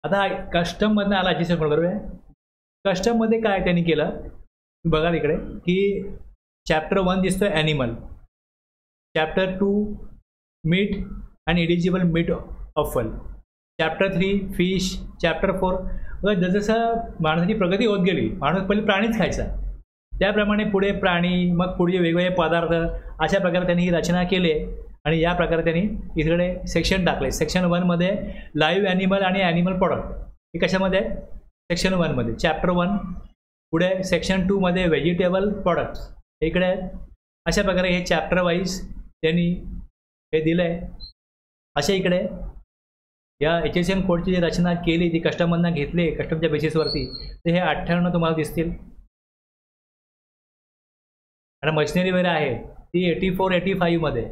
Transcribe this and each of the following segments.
आता कस्टम मधनं आला ॲडजस्टमेंट बरोबर आहे. कस्टम मध्ये काय त्यांनी केलं बघा इकडे की चॅप्टर 1 दिसतोय ॲनिमल, चॅप्टर 2 मीट आणि eligible meat offal, chapter 3 fish, chapter 4 जसं माणसाची प्रगती होत गेली, माणूस पहिले प्राणीच खायचा, त्याप्रमाणे पुढे प्राणी, मग पुढे वेगवेगळे पदार्थ, अशा प्रकारे त्यांनी ही रचना केली आणि या प्रकारे त्यांनी इकडे सेक्शन टाकले. सेक्शन 1 मध्ये लाईव्ह ॲनिमल आणि ॲनिमल प्रॉडक्ट हे कशामध्ये सेक्शन 1 मध्ये, चॅप्टर 1 पुढे सेक्शन 2 मध्ये व्हेजिटेबल प्रॉडक्ट्स इकडे आहेत. अशा प्रकारे हे चॅप्टर वाईज त्यांनी हे दिलंय. अशा इकडे या HSM कोडची जी रचना केली ती कस्टमरना घेतली कस्टमच्या बेसिसवरती, तर हे 98 तुम्हाला दिसतील. आणि मशिनरी वगैरे आहे ती 84 85 मध्ये.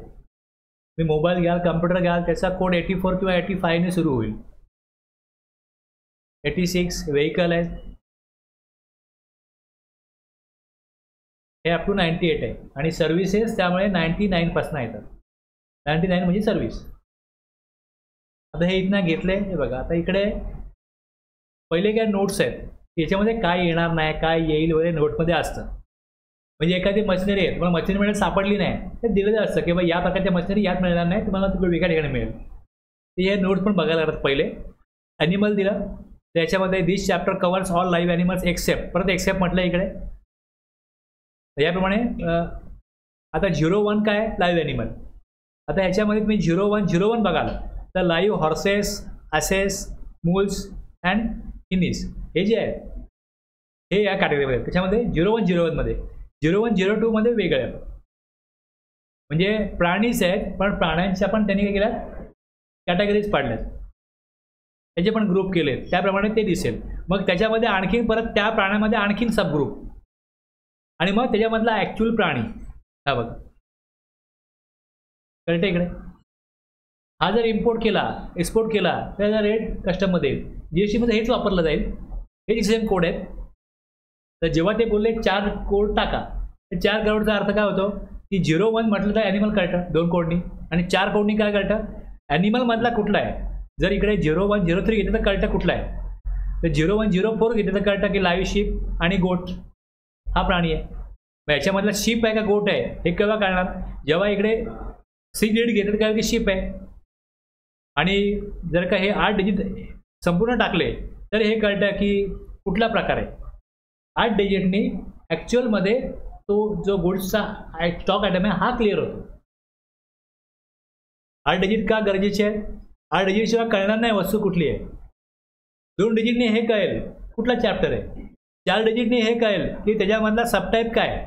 मी मोबाईल घ्याल, कम्प्युटर घ्याल, त्याचा कोड 84 किंवा 85 ने सुरू होईल. 86 व्हेकल आहे, हे अप टू 98 आहे आणि सर्व्हिसेस त्यामुळे 99 पासून येतात. 99 म्हणजे सर्व्हिस. आता हे इथनं घेतले, हे बघा आता इकडे पहिले काय नोट्स आहेत, याच्यामध्ये काय येणार नाही, काय येईल वगैरे नोटमध्ये असतं. म्हणजे एखादी मशिनरी आहे, तुम्हाला मशिनरी मिळेल सापडली नाही, ते दिलेलं असतं की बाबा या प्रकारच्या मशिनरी यात मिळणार नाही, तुम्हाला तिकडे वेगळ्या ठिकाणी मिळेल. ते हे नोट्स पण बघायला लागतात. पहिले ॲनिमल दिलं, त्याच्यामध्ये this chapter covers all live animals except, परत एक्सेप्ट म्हटलं इकडे. याप्रमाणे आता 01 काय लाईव्ह ॲनिमल. आता ह्याच्यामध्ये तुम्ही 01 बघाल तर live horses, asses, mules and hinnies हे जे आहे हे या कॅटेगरीमध्ये. त्याच्यामध्ये 01 मध्ये 01 मध्ये वेगळं आहे, म्हणजे प्राणीच आहेत पण प्राण्यांच्या पण त्यांनी काय केल्या कॅटेगरीज पाडल्यात, त्याचे पण ग्रुप केले, त्याप्रमाणे ते दिसेल. मग त्याच्यामध्ये आणखीन परत त्या प्राण्यामध्ये आणखीन सब ग्रुप आणि मग त्याच्यामधला ॲक्च्युअल प्राणी. हा बघा कळते इकडे. हा जर इम्पोर्ट केला, एक्सपोर्ट केला, त्याचा रेट कस्टममध्ये येईल. GST मध्ये हेच वापरलं जाईल, हे सेम कोड आहेत. तर जेव्हा ते बोलले 4 कोड टाका, तर 4 कोडचा अर्थ काय होतो की 01 म्हटलं तर ॲनिमल कळतं 2 कोडनी, आणि 4 कोडनी काय कळतं ॲनिमल मधला कुठला आहे. जर इकडे 01 03 घेतलं तर कळतं कुठला आहे, तर 01 04 घेतलं तर कळतं की लाईव्ह शीप आणि गोट हा प्राणी आहे. मग याच्यामधला शीप आहे का गोट आहे हे केव्हा कळणार, जेव्हा इकडे 6 डिजिट घेतलं तर की शीप आहे. आणि जर का हे 8 डिजिट संपूर्ण टाकले तर हे कळतं की कुठला प्रकार आहे. 8 डिजिटनी ॲक्च्युअलमध्ये तो जो गुड्सचा स्टॉक आयटम आहे हा क्लिअर होतो. 8 डिजिट का गरजेचे आहे, 8 डिजिट शिवाय कळणार नाही वस्तू कुठली आहे. 2 डिजिटने हे कळेल कुठला चॅप्टर आहे, 4 डिजिटने हे कळेल की त्याच्यामधला सबटाईप काय आहे.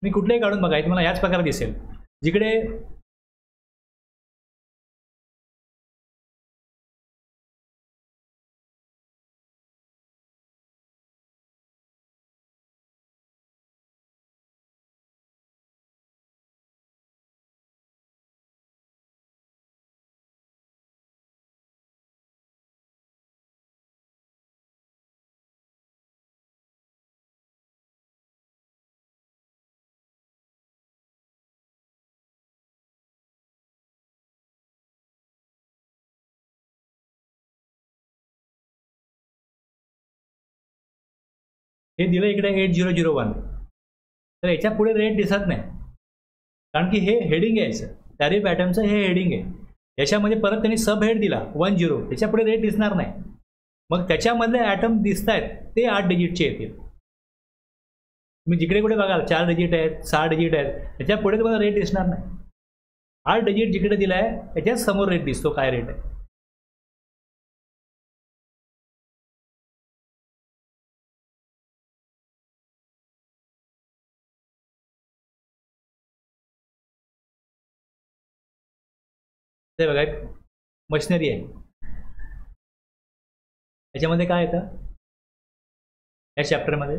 मी कुठलेही काढून बघा, तुम्हाला याच प्रकारे दिसेल. जिकडे हे दिलं इकडे 8001, तर याच्या पुढे रेट दिसत नाही, कारण की हे हेडिंग आहे याचं, टॅरिफ आयटमचं हे हेडिंग आहे. याच्यामध्ये परत त्यांनी सब हेड दिला 10, त्याच्या पुढे रेट दिसणार नाही. मग त्याच्यामधले ॲटम दिसत आहेत ते 8 डिजिटचे येतील. तुम्ही जिकडे कुठे बघाल 4 डिजिट आहेत, 6 डिजिट आहेत, त्याच्या पुढे तुम्हाला रेट दिसणार नाही. 8 डिजिट जिकडे दिला आहे त्याच्याच समोर रेट दिसतो काय रेट आहे. ते बघा मशिनरी आहे, याच्यामध्ये काय येतं या चॅप्टरमध्ये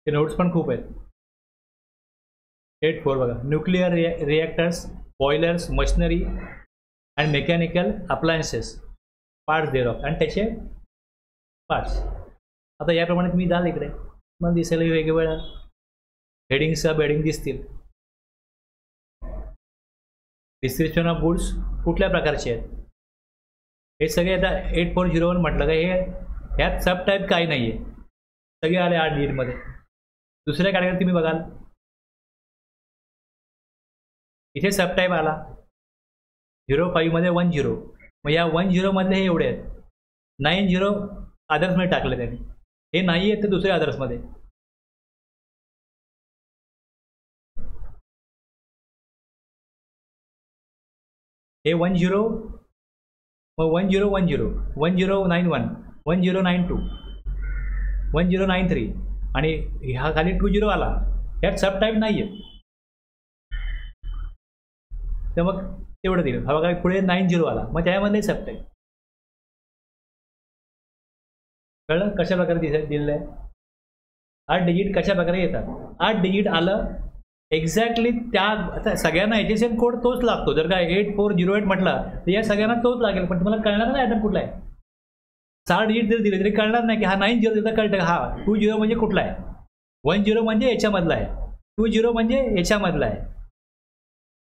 ते नोट्स पण खूप आहेत. 8.4 बघा, nuclear reactors, boilers, machinery and mechanical appliances, parts thereof, आणि त्याचे पार्ट्स. आता याप्रमाणे तुम्ही जाल इकडे, मग दिसेल वेगवेगळ्या हेडिंगसह बेडिंग दिसतील. डिस्क्रिप्शन ऑफ गुड्स कुठल्या प्रकारचे आहेत हे सगळे. आता 8401 म्हटलं का हे ह्यात सब टाईप काही नाही आहे, सगळे आले 8 डिजिटमध्ये. दुसऱ्या कॅटेगरी तुम्ही बघाल इथे सब टाईप आला 05 मध्ये 10. मग या 10 मधले हे एवढे आहेत. 90 अदर्समध्ये टाकले त्यांनी, हे नाही आहेत ते दुसऱ्या अदर्समध्ये. हे 10, मग 1010, 1091, 1092, 1093 आणि ह्या खाली 20 आला. ह्यात सब टाईप नाही आहे, तर मग तेवढं दिलं. हा बघा पुढे 90 आला, मग त्यामध्ये सब टाईप. कळलं कशा प्रकारे दिलेलं आहे. 8 डिजिट कशा प्रकारे येतात. 8 डिजिट आलं एक्झॅक्टली त्या. आता सगळ्यांना HSN कोड तोच लागतो. जर का 8408 म्हटलं तर या सगळ्यांना तोच लागेल, पण तुम्हाला कळणार नाही आयटम कुठला आहे. 6 डिजिट जर दिले तरी कळणार नाही की हा 90 दिला कळतं का. हा 20 म्हणजे कुठला आहे, 10 म्हणजे याच्यामधला आहे, 20 म्हणजे याच्यामधला आहे.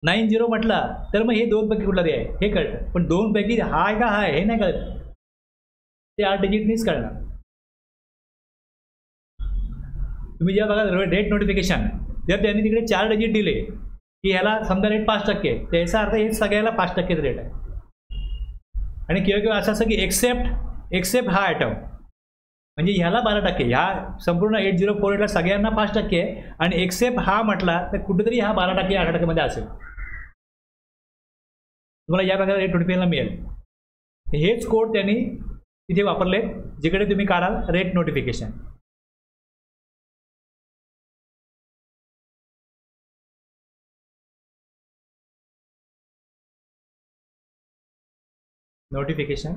90 म्हटला तर मग हे 2 पैकी कुठला आहे हे कळतं, पण 2 पैकी हा आहे का हा आहे हे नाही कळत. ते 8 डिजिटनीच कळणार. तुम्ही जेव्हा बघा रेट नोटिफिकेशन, जर त्यांनी तिकडे 4 डिजिट दिले की ह्याला समजा रेट 5%, त्याचा अर्थ हे सगळ्याला 5% रेट आहे. आणि किंवा असं असं की एक्सेप्ट हा आयटम म्हणजे ह्याला 12%, ह्या संपूर्ण 8048ला सगळ्यांना 5% आहे, आणि एक्सेप्ट हा म्हटला तर कुठेतरी हा 12% 8% मध्ये असेल. तुम्हाला या प्रकारे रेट नोटिफिकेशनला मिळेल. हेच कोड त्यांनी तिथे वापरले जिकडे तुम्ही काढाल रेट नोटिफिकेशन. नोटिफिकेशन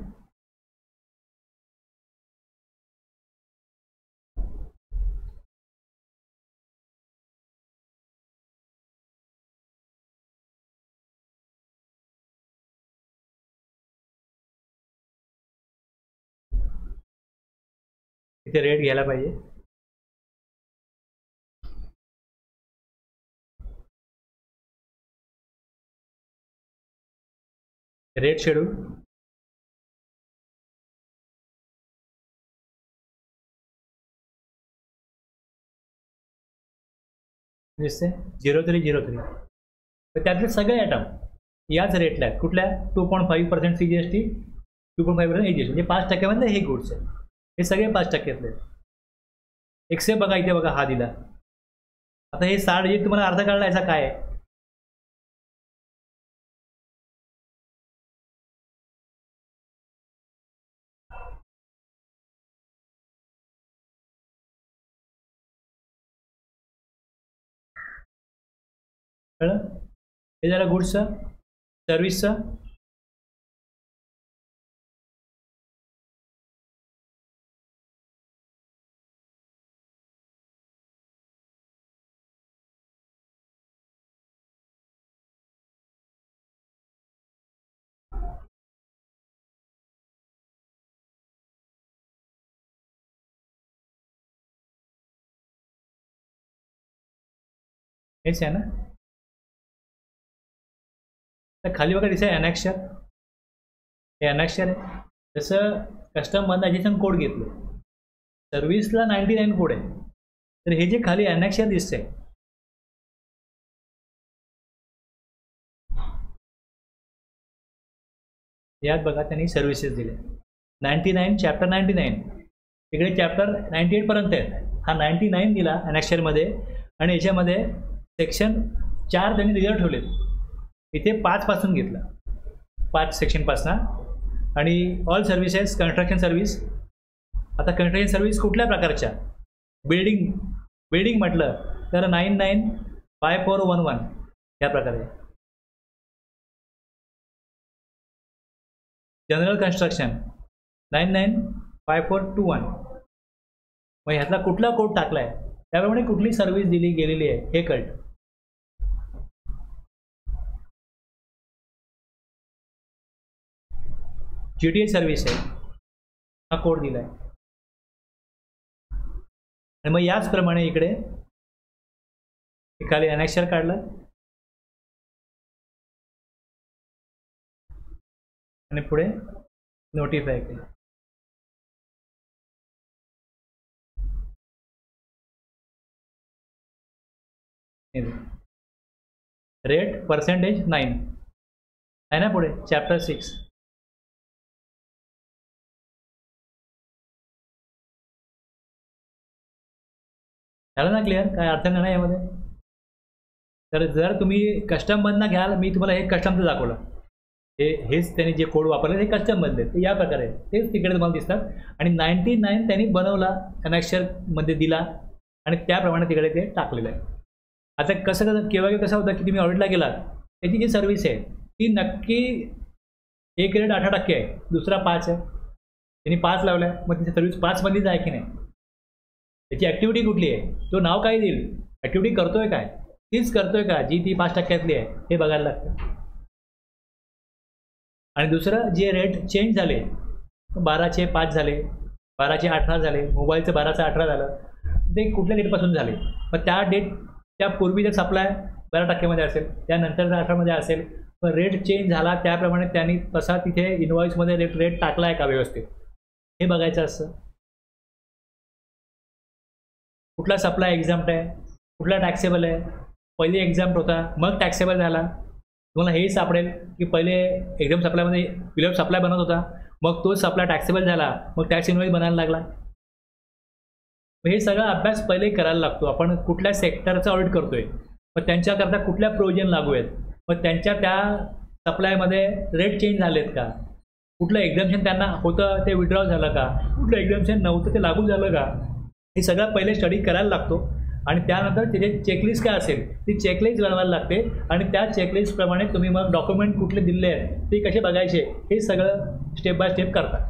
इथे रेट घ्यायला पाहिजे. रेट शेड्यूल दिसते 0303, तर त्यातले सगळे आयटम याच रेटला आहेत. कुठल्या 2.5% CGST, 2.5% AGST, म्हणजे 5% हे गुड्स आहेत. हे सगळे 5%तले. एक्सेप्ट बघा इथे बघा हा दिला. आता हे 6 डिजिट तुम्हाला अर्थ कळला याचा काय आहे. कळलं. हे झालं गुड्सचं. सर्व्हिसचं हेच आहे ना. तर खाली बघा दिसतं अनॅक्शर, हे अनॅक्शर आहे. जसं कस्टमरनं ॲजिशन कोड घेतलं, सर्व्हिसला 99 कोड आहे, तर हे जे खाली अनॅक्शर दिसतंय यात बघा त्यांनी सर्व्हिसेस दिले 99, चॅप्टर 99, तिकडे चॅप्टर 98 पर्यंत आहे. हा 99 दिला अनॅक्शरमध्ये, आणि याच्यामध्ये सेक्शन 4 त्यांनी रिझर्व ठेवले. इथे 5 पासून घेतला, 5 सेक्शनपासून. आणि ऑल सर्व्हिसेस, कन्स्ट्रक्शन सर्व्हिस. आता कन्स्ट्रक्शन सर्व्हिस कुठल्या प्रकारच्या, बिल्डिंग म्हटलं तर 995411 या प्रकारे. General construction 995421. मग ह्यातला कुठला कोड टाकला आहे त्याप्रमाणे कुठली सर्व्हिस दिली गेलेली आहे हे कळतं. GTH सर्व्हिस आहे, हा कोड दिला आहे. आणि मग याचप्रमाणे इकडे खाली अनेक्शर काढलं आणि पुढे नोटिफाय केलं. रेट पर्सेंटेज 9 आहे ना पुढे चॅप्टर 6. झालं ना क्लिअर? काय अर्थ नाही यामध्ये. तर जर तुम्ही कस्टममधनं घ्याल, मी तुम्हाला हे कस्टमचं दाखवलं, हेच त्यांनी जे कोड वापरले ते कस्टममधले ते या प्रकारे तेच तिकडे तुम्हाला दिसतात. आणि 99 त्यांनी बनवला अनेक्शरमध्ये दिला आणि त्याप्रमाणे तिकडे ते टाकलेलं आहे. आता कसं केव्हा कसं होतं की तुम्ही ऑडिटला गेलात, त्याची जी सर्व्हिस आहे ती नक्की एक रेट 18% आहे, दुसरा 5 आहे, त्यांनी 5 लावला आहे, मग तिची सर्व्हिस 5मध्येच आहे की नाही, त्याची ॲक्टिव्हिटी कुठली आहे, तो नाव काय देईल, ॲक्टिव्हिटी करतोय काय, तीच करतोय का जी ती 5%तली आहे हे बघायला लागतं. आणि दुसरं जे रेट चेंज झाले, 12चे 5 झाले, 12चे 18 झाले, मोबाईलचं 12चं 18 झालं, ते कुठल्या डेटपासून झाले. मग त्या डेटच्या पूर्वी जर सप्लाय 12% असेल, त्यानंतर जर 18मध्ये असेल, पण रेट चेंज झाला त्याप्रमाणे त्यांनी तसा तिथे इनव्हॉइसमध्ये रेट टाकला आहे का व्यवस्थित हे बघायचं असतं. कुठला सप्लाय एक्झाम्प्ट आहे, कुठला टॅक्सेबल आहे, पहिले एक्झाम्प्ट होता मग टॅक्सेबल झाला. तुम्हाला हेही सापडेल की पहिले एकदम सप्लायमध्ये विदाउट सप्लाय बनत होता, मग तो सप्लाय टॅक्सेबल झाला, मग टॅक्स इनव्हॉइस बनायला लागला. हे सगळा अभ्यास पहिले करायला लागतो. आपण कुठल्या सेक्टरचा ऑडिट करतोय, मग त्यांच्याकरता कुठल्या प्रोविजन लागू आहेत, मग त्यांच्या त्या सप्लायमध्ये रेट चेंज झालेत का, कुठलं एक्झाम्शन त्यांना होतं ते विड्रॉ झालं का, कुठलं एक्झाम्शन नव्हतं ते लागू झालं का, हे सगळं पहिले स्टडी करायला लागतो. आणि त्यानंतर त्याची चेकलिस्ट काय असेल ती चेकलिस्ट बनवायला लागते आणि त्या चेकलिस्टप्रमाणे तुम्ही मग डॉक्युमेंट कुठले दिले आहेत ते कसे बघायचे हे सगळं स्टेप बाय स्टेप करता.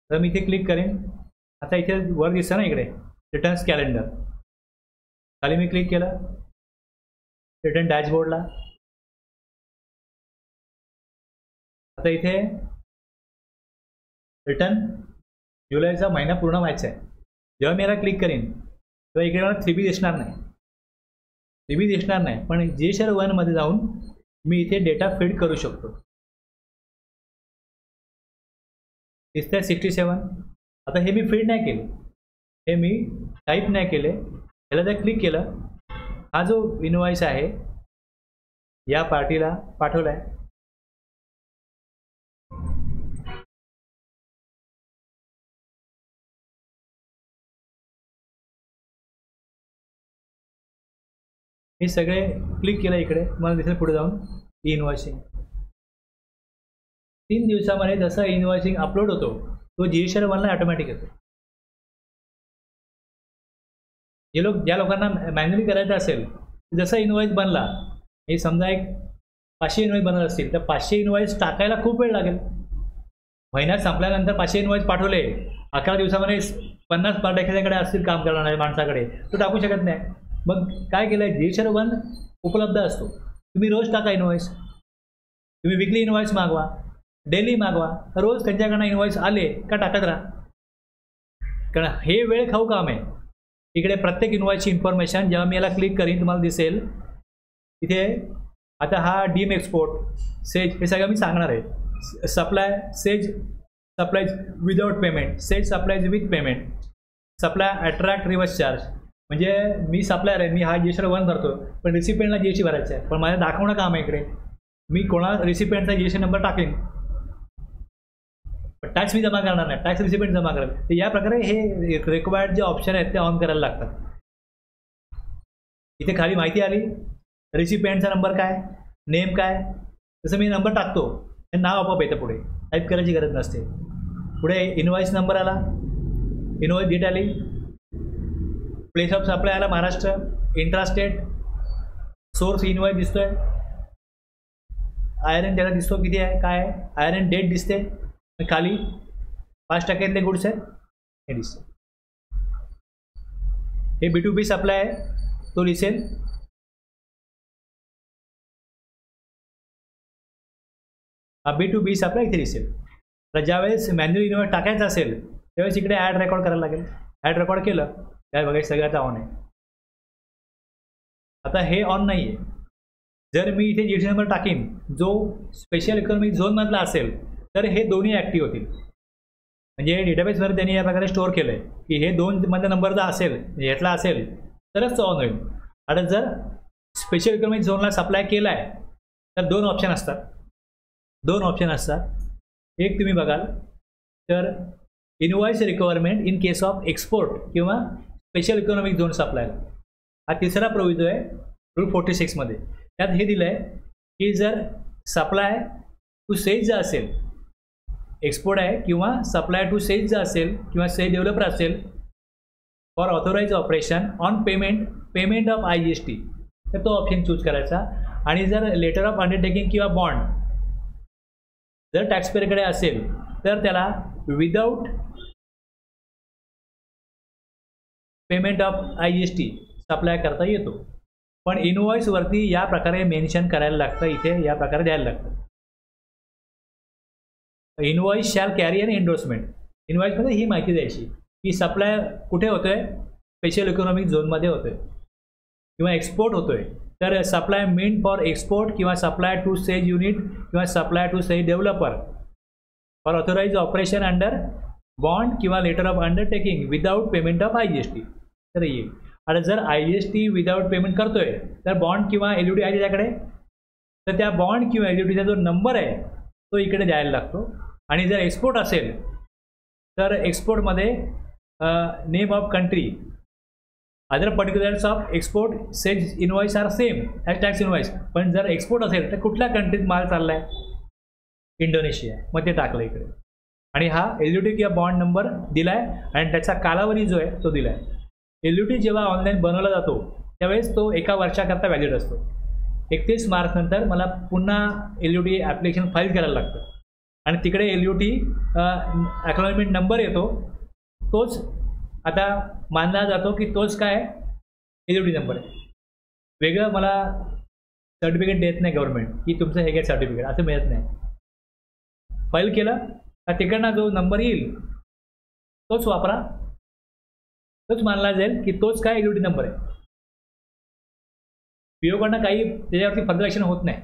तर मी इथे क्लिक करेन. आता इथे वर दिसतं ना इकडे रिटर्न्स कॅलेंडर, खाली मी क्लिक केलं रिटर्न डॅशबोर्डला. आता इथे रिटर्न जुलैचा महिना पूर्ण व्हायचा आहे. जेव्हा मी याला क्लिक करेन तेव्हा इकडे मला 3B दिसणार नाही, 3B दिसणार नाही, पण GSR 1मध्ये जाऊन मी इथे डेटा फीड करू शकतो. दिसतंय 67. आता हे मी फीड नाही केले, हे मी टाईप नाही केले, ह्याला जर क्लिक केलं, हा जो इनवॉइस आहे या पार्टीला पाठवला आहे. हे सगळे क्लिक केलं इकडे, मला दिसेल पुढे जाऊन ई इनवॉइसिंग. 3 दिवसामध्ये जसं इनवॉइसिंग अपलोड होतो तो GSR 1ला ऑटोमॅटिक येतो. ज्या लोकांना मॅन्युअली करायचं असेल, जसं इनवॉइस बनला, हे समजा एक 500 इनवॉइस बनत असतील तर 500 इनवॉइस टाकायला खूप वेळ लागेल. महिन्यात संपल्यानंतर 500 इनवॉइस पाठवले, 11 दिवसामध्ये 50 पार्ट्याकडे असतील काम करणाऱ्या माणसाकडे, तो टाकू शकत नाही. मग काय केलं आहे, GSR 1 उपलब्ध असतो. तुम्ही रोज टाका इनवॉइस, तुम्ही विकली इनवॉइस मागवा, डेली मागवा, रोज त्यांच्याकडनं इनवॉइस आले का टाकत राहा. कारण हे वेळ खाऊ काम आहे. इकडे प्रत्येक इनवॉइसची इन्फॉर्मेशन जेव्हा मी याला क्लिक करीन तुम्हाला दिसेल इथे. आता हा डीम एक्सपोर्ट सेज हे सगळं मी सांगणार आहे. Supply says supplies without payment, says supplies with payment, supply attract reverse charge. म्हणजे मी सप्लायर आहे, मी हा GSR 1 भरतो, पण रिसिपेंटला GST भरायचं आहे, पण माझं दाखवणं काम आहे इकडे. मी कोणा रिसिपेंटचा GST नंबर टाकेन, टॅक्स मी जमा करणार नाही, टॅक्स रिसिपेंट जमा करेल. तर या प्रकारे हे रिक्वायर्ड जे ऑप्शन आहेत ते ऑन करायला लागतात. इथे खाली माहिती आली, रिसिपियंटचा नंबर काय, नेम काय, तसं मी नंबर टाकतो, हे नाव आपोआप येतं पुढे, टाईप करायची गरज नसते. पुढे इनवॉइस नंबर आला, इनवॉइस डेट आली, प्लेस ऑफ सप्लाय आला महाराष्ट्र, इंट्रास्टेट, सोर्स इनवॉइस दिसतोय, आयरन त्याला दिसतो किती आहे काय आहे, आयरन डेट दिसते, खाली 5% गुड्स आहेत हे दिसतं. हे B2B सप्लाय आहे, तो दिसेल. हा B2B सप्लाय इथे दिसेल. तर ज्यावेळेस मॅन्युअल इनवॉइस टाकायचं असेल त्यावेळेस इकडे ॲड रेकॉर्ड करायला लागेल. ॲड रेकॉर्ड केलं काय बघायचं सगळं आता ऑन आहे. आता हे ऑन नाही आहे. जर मी इथे GST नंबर टाकीन जो स्पेशल इकॉनॉमिक झोनमधला असेल तर हे दोन्ही ॲक्टिव्ह होतील. म्हणजे डेटाबेसवर त्यांनी या प्रकारे स्टोअर केलं आहे की हे 2 मधला नंबर जर असेल ह्यातला असेल तरच तो ऑन होईल. आता जर स्पेशल इकॉनॉमिक झोनला सप्लाय केला आहे तर 2 ऑप्शन असतात. 2 ऑप्शन असतात. एक तुम्ही बघाल तर invoice requirement in case of export किंवा स्पेशल इकॉनॉमिक झोन सप्लायला. हा तिसरा प्रोविजो आहे रूल 46 मध्ये. त्यात हे दिलं आहे की जर सप्लाय टू सेल्स जर असेल, एक्सपोर्ट आहे किंवा सप्लाय टू सेल्स जर असेल किंवा सेल डेव्हलपर असेल for authorise operation on payment of IGST तर तो ऑप्शन चूज करायचा. आणि जर लेटर ऑफ अंडरटेकिंग किंवा बॉन्ड जर टॅक्सपेअरकडे असेल तर त्याला without payment of IGST supply करता येतो. पण इनवॉइसवरती या प्रकारे मेन्शन करायला लागतं, इथे या प्रकारे द्यायला लागतं. इनवॉइस शॅल कॅरी अन एंडोर्समेंट. इनवॉइसमध्ये ही माहिती द्यायची की सप्लाय कुठे होतोय, स्पेशल इकॉनॉमिक झोनमध्ये होतोय किंवा एक्सपोर्ट होतोय. तर सप्लाय मेंट फॉर एक्सपोर्ट किंवा सप्लाय टू सेल युनिट किंवा supply to SEZ developer for authorise operation under bond किंवा letter of undertaking without payment of IGST तर येईल. आता जर IGST विदाऊट पेमेंट करतोय तर बॉन्ड किंवा LUT आहे त्याच्याकडे, तर त्या बॉन्ड किंवा LUTचा जो नंबर आहे तो इकडे द्यायला लागतो. आणि जर एक्सपोर्ट असेल तर एक्सपोर्टमध्ये name of country, other particulars of export sales invoice are same as tax invoice. पण जर एक्सपोर्ट असेल तर कुठल्या कंट्रीत माल चालला आहे, इंडोनेशिया, मग ते टाकलं इकडे. आणि हा LUT किंवा बॉन्ड नंबर दिला आहे आणि त्याचा कालावधी जो आहे तो दिला आहे. LUT जेव्हा ऑनलाईन बनवला जातो त्यावेळेस तो 1 वर्षाकरता व्हॅलिड असतो. 31 मार्च नंतर मला पुन्हा LUT ॲप्लिकेशन फाईल करायला लागतं आणि तिकडे LUT अॅक्नॉलेजमेंट नंबर येतो, तोच आता मानला जातो की तोच काय LUT नंबर आहे. वेगळं मला सर्टिफिकेट देत नाही गव्हर्नमेंट की तुमचं हे काय सर्टिफिकेट असं मिळत नाही. फाईल केलं का तिकडनं जो नंबर येईल तोच वापरा, तोच मानला जाईल की तोच काय LUT नंबर आहे. PO काही त्याच्यावरती फर्दर ॲक्शन होत नाही.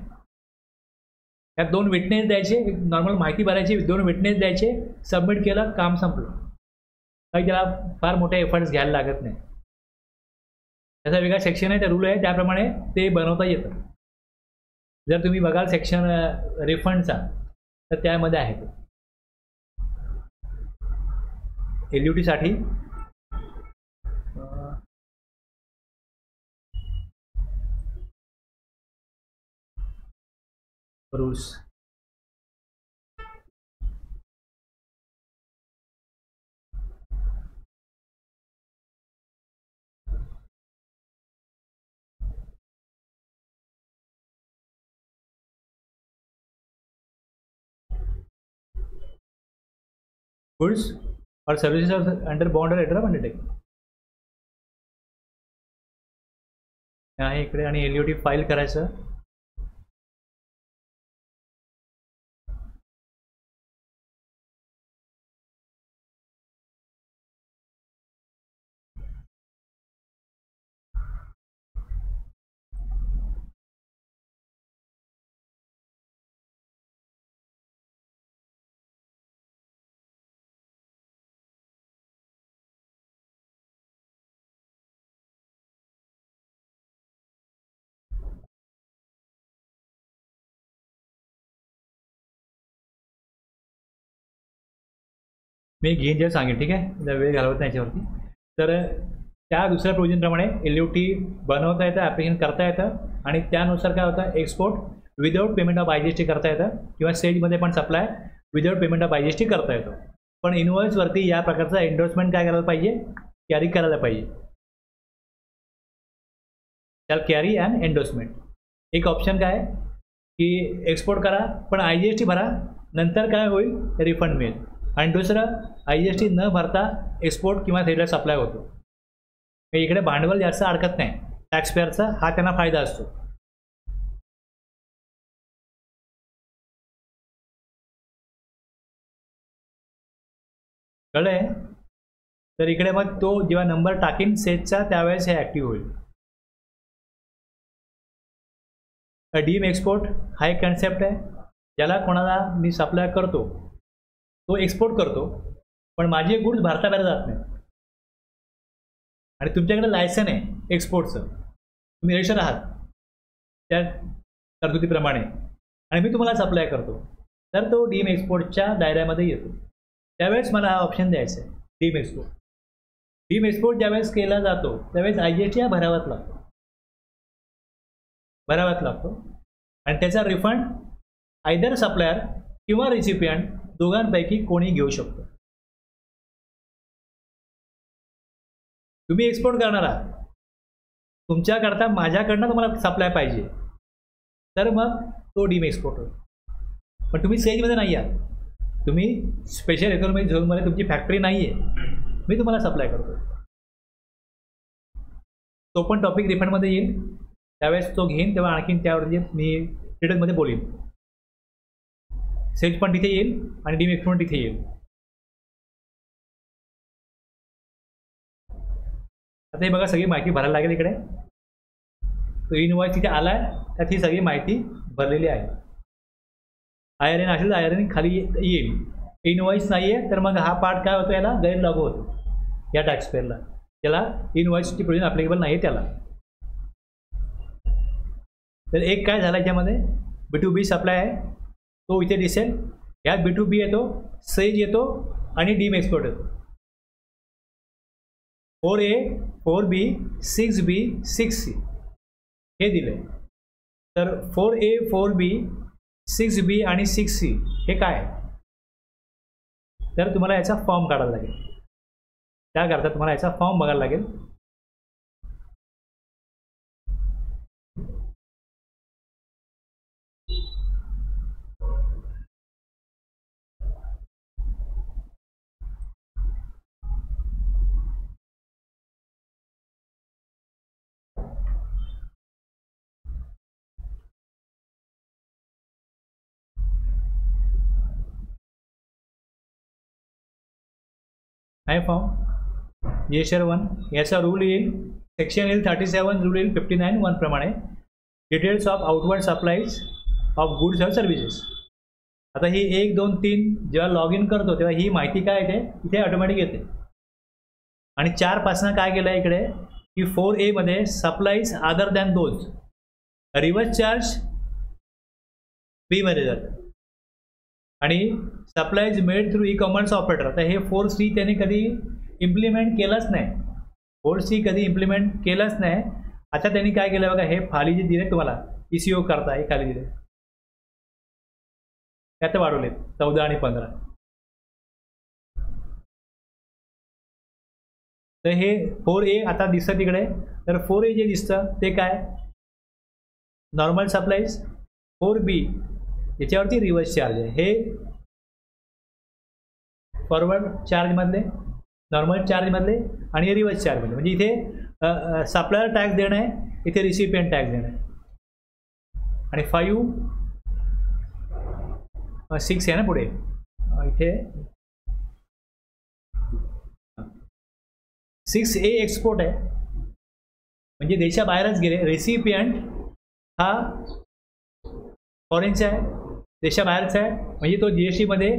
त्यात 2 विटनेस द्यायचे, नॉर्मल माहिती भरायची, 2 विटनेस द्यायचे, सबमिट केलं, काम संपलं. काही त्याला फार मोठे एफर्ट्स घ्यायला लागत नाही. त्याचा वेगळा सेक्शन आहे, त्या रूल आहे त्याप्रमाणे ते बनवता येतं. जर तुम्ही बघाल सेक्शन रिफंडचा तर त्यामध्ये आहे ते LUT साठी. रूल्स गुड्स और सर्विसेज अंडर बॉन्ड और लेटर ऑफ अंडरटेकिंग आहे इकडे. आणि LUT फाईल करायचं. मी घेईन जे सांगेन, ठीक आहे, वेळ घालवत नाही याच्यावरती. तर त्या दुसऱ्या प्रोव्हिजनप्रमाणे LUT बनवता येतं, ॲप्लिकेशन करता येतं आणि त्यानुसार काय होतं, export without payment of IGST करता येतं किंवा सेजमध्ये पण supply without payment of IGST करता येतो. पण इनवॉइसवरती या प्रकारचा एंडोर्समेंट काय करायला पाहिजे, कॅरी करायला पाहिजे. त्याला कॅरी अँड एंडोर्समेंट. एक ऑप्शन काय की एक्सपोर्ट करा पण IGST भरा, नंतर काय होईल रिफंड मिळेल. आणि दुसरं IGST न भरता एक्सपोर्ट किंवा सेलर सप्लाय होतो. इकडे भांडवल जास्त अडकत नाही, टॅक्सपेअरचा हा त्यांना फायदा असतो. कळलंय? तर इकडे मग तो जेव्हा नंबर टाकीन सेजचा त्यावेळेस हे ॲक्टिव्ह होईल. डीम एक्सपोर्ट हा एक कन्सेप्ट आहे. ज्याला कोणाला मी सप्लाय करतो तो एक्सपोर्ट करतो पण माझे गुड्स भारताबाहेर जात नाही आणि तुमच्याकडे लायसन आहे एक्सपोर्टचं, तुम्ही रजिस्टर आहात त्या तरतुदीप्रमाणे आणि मी तुम्हाला सप्लाय करतो, तर तो डीम एक्सपोर्टच्या दायऱ्यामध्ये येतो. त्यावेळेस मला हा ऑप्शन द्यायचा आहे डीम एक्सपोर्ट. डीम एक्सपोर्ट ज्यावेळेस केला जातो त्यावेळेस IGST हा भरावाच लागतो आणि त्याचा रिफंड आयदर सप्लायर किंवा रेसिपियंट दोघांपैकी कोणी घेऊ शकतो. तुम्ही एक्सपोर्ट करणार आहात, तुमच्याकरता माझ्याकडनं तुम्हाला सप्लाय पाहिजे, तर मग तो डीम एक्सपोर्ट होईल. पण तुम्ही सेजमध्ये नाही आहात, तुम्ही स्पेशल इकॉनॉमिक झोनमध्ये तुमची फॅक्टरी नाही आहे, मी तुम्हाला सप्लाय करतो. तो पण टॉपिक रिफंडमध्ये येईल, त्यावेळेस तो घेईन तेव्हा आणखीन त्यावर मी डिटेलमध्ये बोलीन. सेज पण तिथे येईल आणि डीम एक्सपोर्ट तिथे येईल. आता हे बघा सगळी माहिती भरायला लागेल इकडे. तो इनवॉइस तिथे आला आहे, त्यात ही सगळी माहिती भरलेली आहे. IRN असेल तर IRN खाली येईल. इनवॉइस नाही आहे तर मग हा पार्ट काय होतो, याला गैर लागू होतो या टॅक्सपेअरला, त्याला इनवॉइसची प्रोव्हिजन ॲप्लिकेबल नाही आहे त्याला. तर एक काय झालं याच्यामध्ये B2B सप्लाय आहे तो इथे दिसेल. यात B2B येतो, सेज येतो आणि डीम एक्सपोर्ट येतो. 4A 4B 6B 6C हे दिले. तर 4A 4B 6B आणि 6C हे काय, तर तुम्हाला याचा फॉर्म काढायला लागेल. त्याकरता तुम्हाला याचा फॉर्म बघायला लागेल. आहे फॉर्म GSR 1. याचा रूल येईल, सेक्शन येईल 37, रूल येईल 59(1) प्रमाणे details of outward supplies of goods and services. आता ही 1 2 3 जेव्हा लॉग इन करतो तेव्हा ही माहिती काय येते इथे ऑटोमॅटिक येते. आणि 4 पासून काय केलं आहे इकडे की 4A मध्ये supplies other than those reverse charge B मध्ये जातं आणि supplies made through e-commerce operator. तर हे 4C त्याने कधी इम्प्लिमेंट केलंच नाही, 4C कधी इम्प्लिमेंट केलंच नाही. आता त्यांनी काय केलं बघा, हे खाली जे दिले तुम्हाला ECO करता हे खाली दिले त्यात वाढवले 14 आणि 15. तर हे 4A आता दिसतं तिकडे. तर 4A जे दिसतं ते काय, नॉर्मल सप्लाईज. 4B याच्यावरती रिव्हर्स चार्ज आहे, हे फॉरवर्ड चार्जमधले, नॉर्मल चार्जमधले आणि रिव्हर्स चार्जमधले. म्हणजे इथे सप्लायर टॅक्स देणं आहे, इथे रिसिपियंट टॅक्स देणं आहे. आणि 5 6 आहे ना पुढे, इथे 6A एक्सपोर्ट आहे म्हणजे देशाबाहेरच गेले. रेसिपियंट हा फॉरेनचा आहे, देशाबाहेरचा आहे, म्हणजे तो GST मध्ये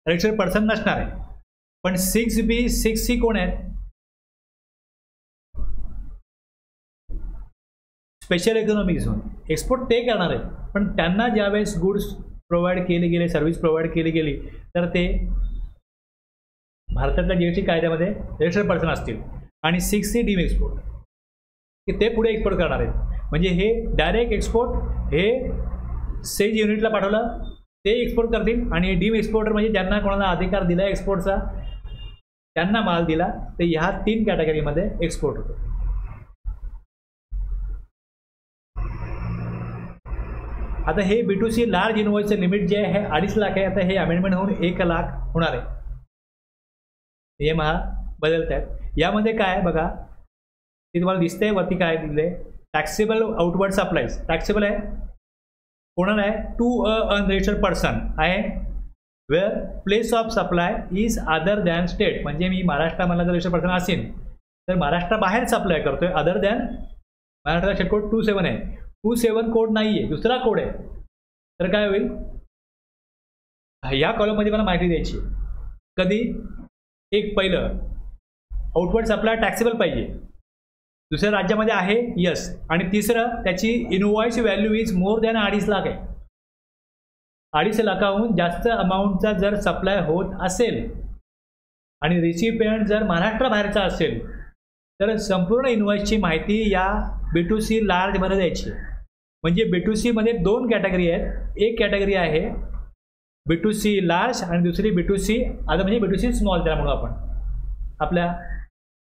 रजिस्टर्ड पर्सन नसणार आहे. पण 6B 6C कोण आहेत, स्पेशल इकॉनॉमिक झोन. एक्सपोर्ट ते करणार आहेत पण त्यांना ज्यावेळेस गुड्स प्रोव्हाइड केले गेले, सर्व्हिस प्रोव्हाइड केली गेली तर ते भारतातल्या GST कायद्यामध्ये रजिस्टर्ड पर्सन असतील. आणि 6C डीम एक्सपोर्ट, की ते पुढे एक्सपोर्ट करणार आहेत. म्हणजे हे डायरेक्ट एक्सपोर्ट हे सेज युनिटला पाठवलं, ते एक्सपोर्ट करतील. आणि डीम एक्सपोर्टर म्हणजे ज्यांना कोणाला अधिकार दिला एक्सपोर्टचा, त्यांना माल दिला, तर ह्या 3 कॅटेगरीमध्ये एक्सपोर्ट होतो. आता हे B2C लार्ज इनवॉइसचं लिमिट जे आहे हे 2.5 लाख आहे. आता हे अमेंडमेंट होऊन 1 लाख होणार आहे. हे बदलत आहेत. यामध्ये काय आहे बघा, ते तुम्हाला दिसतंय वरती काय दिले, टॅक्सेबल आउटवर्ड सप्लाईज. टॅक्सेबल आहे कोणाला आहे, टू अ अनरजिस्टर्ड पर्सन आहे, where place of supply is other than state. म्हणजे मी महाराष्ट्रामध्ये जर रजिस्टर्ड पर्सन असेल तर महाराष्ट्राबाहेर सप्लाय करतोय, अदर दॅन महाराष्ट्राचा स्टेट कोड 27 आहे. 27 कोड नाही आहे, दुसरा कोड आहे. तर काय होईल, या कॉलममध्ये मला माहिती द्यायची. कधी एक पहिलं आउटवर्ड सप्लाय टॅक्सेबल पाहिजे, दुसऱ्या राज्यामध्ये आहे यस, आणि तिसरं त्याची invoice value is more than 2.5 lakh आहे. 2.5 लाखाहून जास्त अमाऊंटचा जर सप्लाय होत असेल आणि रिसिपियंट जर महाराष्ट्राबाहेरचा असेल तर संपूर्ण इनवॉइसची माहिती या B2C लार्जमध्ये द्यायची. म्हणजे B2C मध्ये 2 कॅटेगरी आहेत. एक कॅटेगरी आहे B2C लार्ज आणि दुसरी B2C आता म्हणजे B2C स्मॉल, त्याला म्हणू आपण आपल्या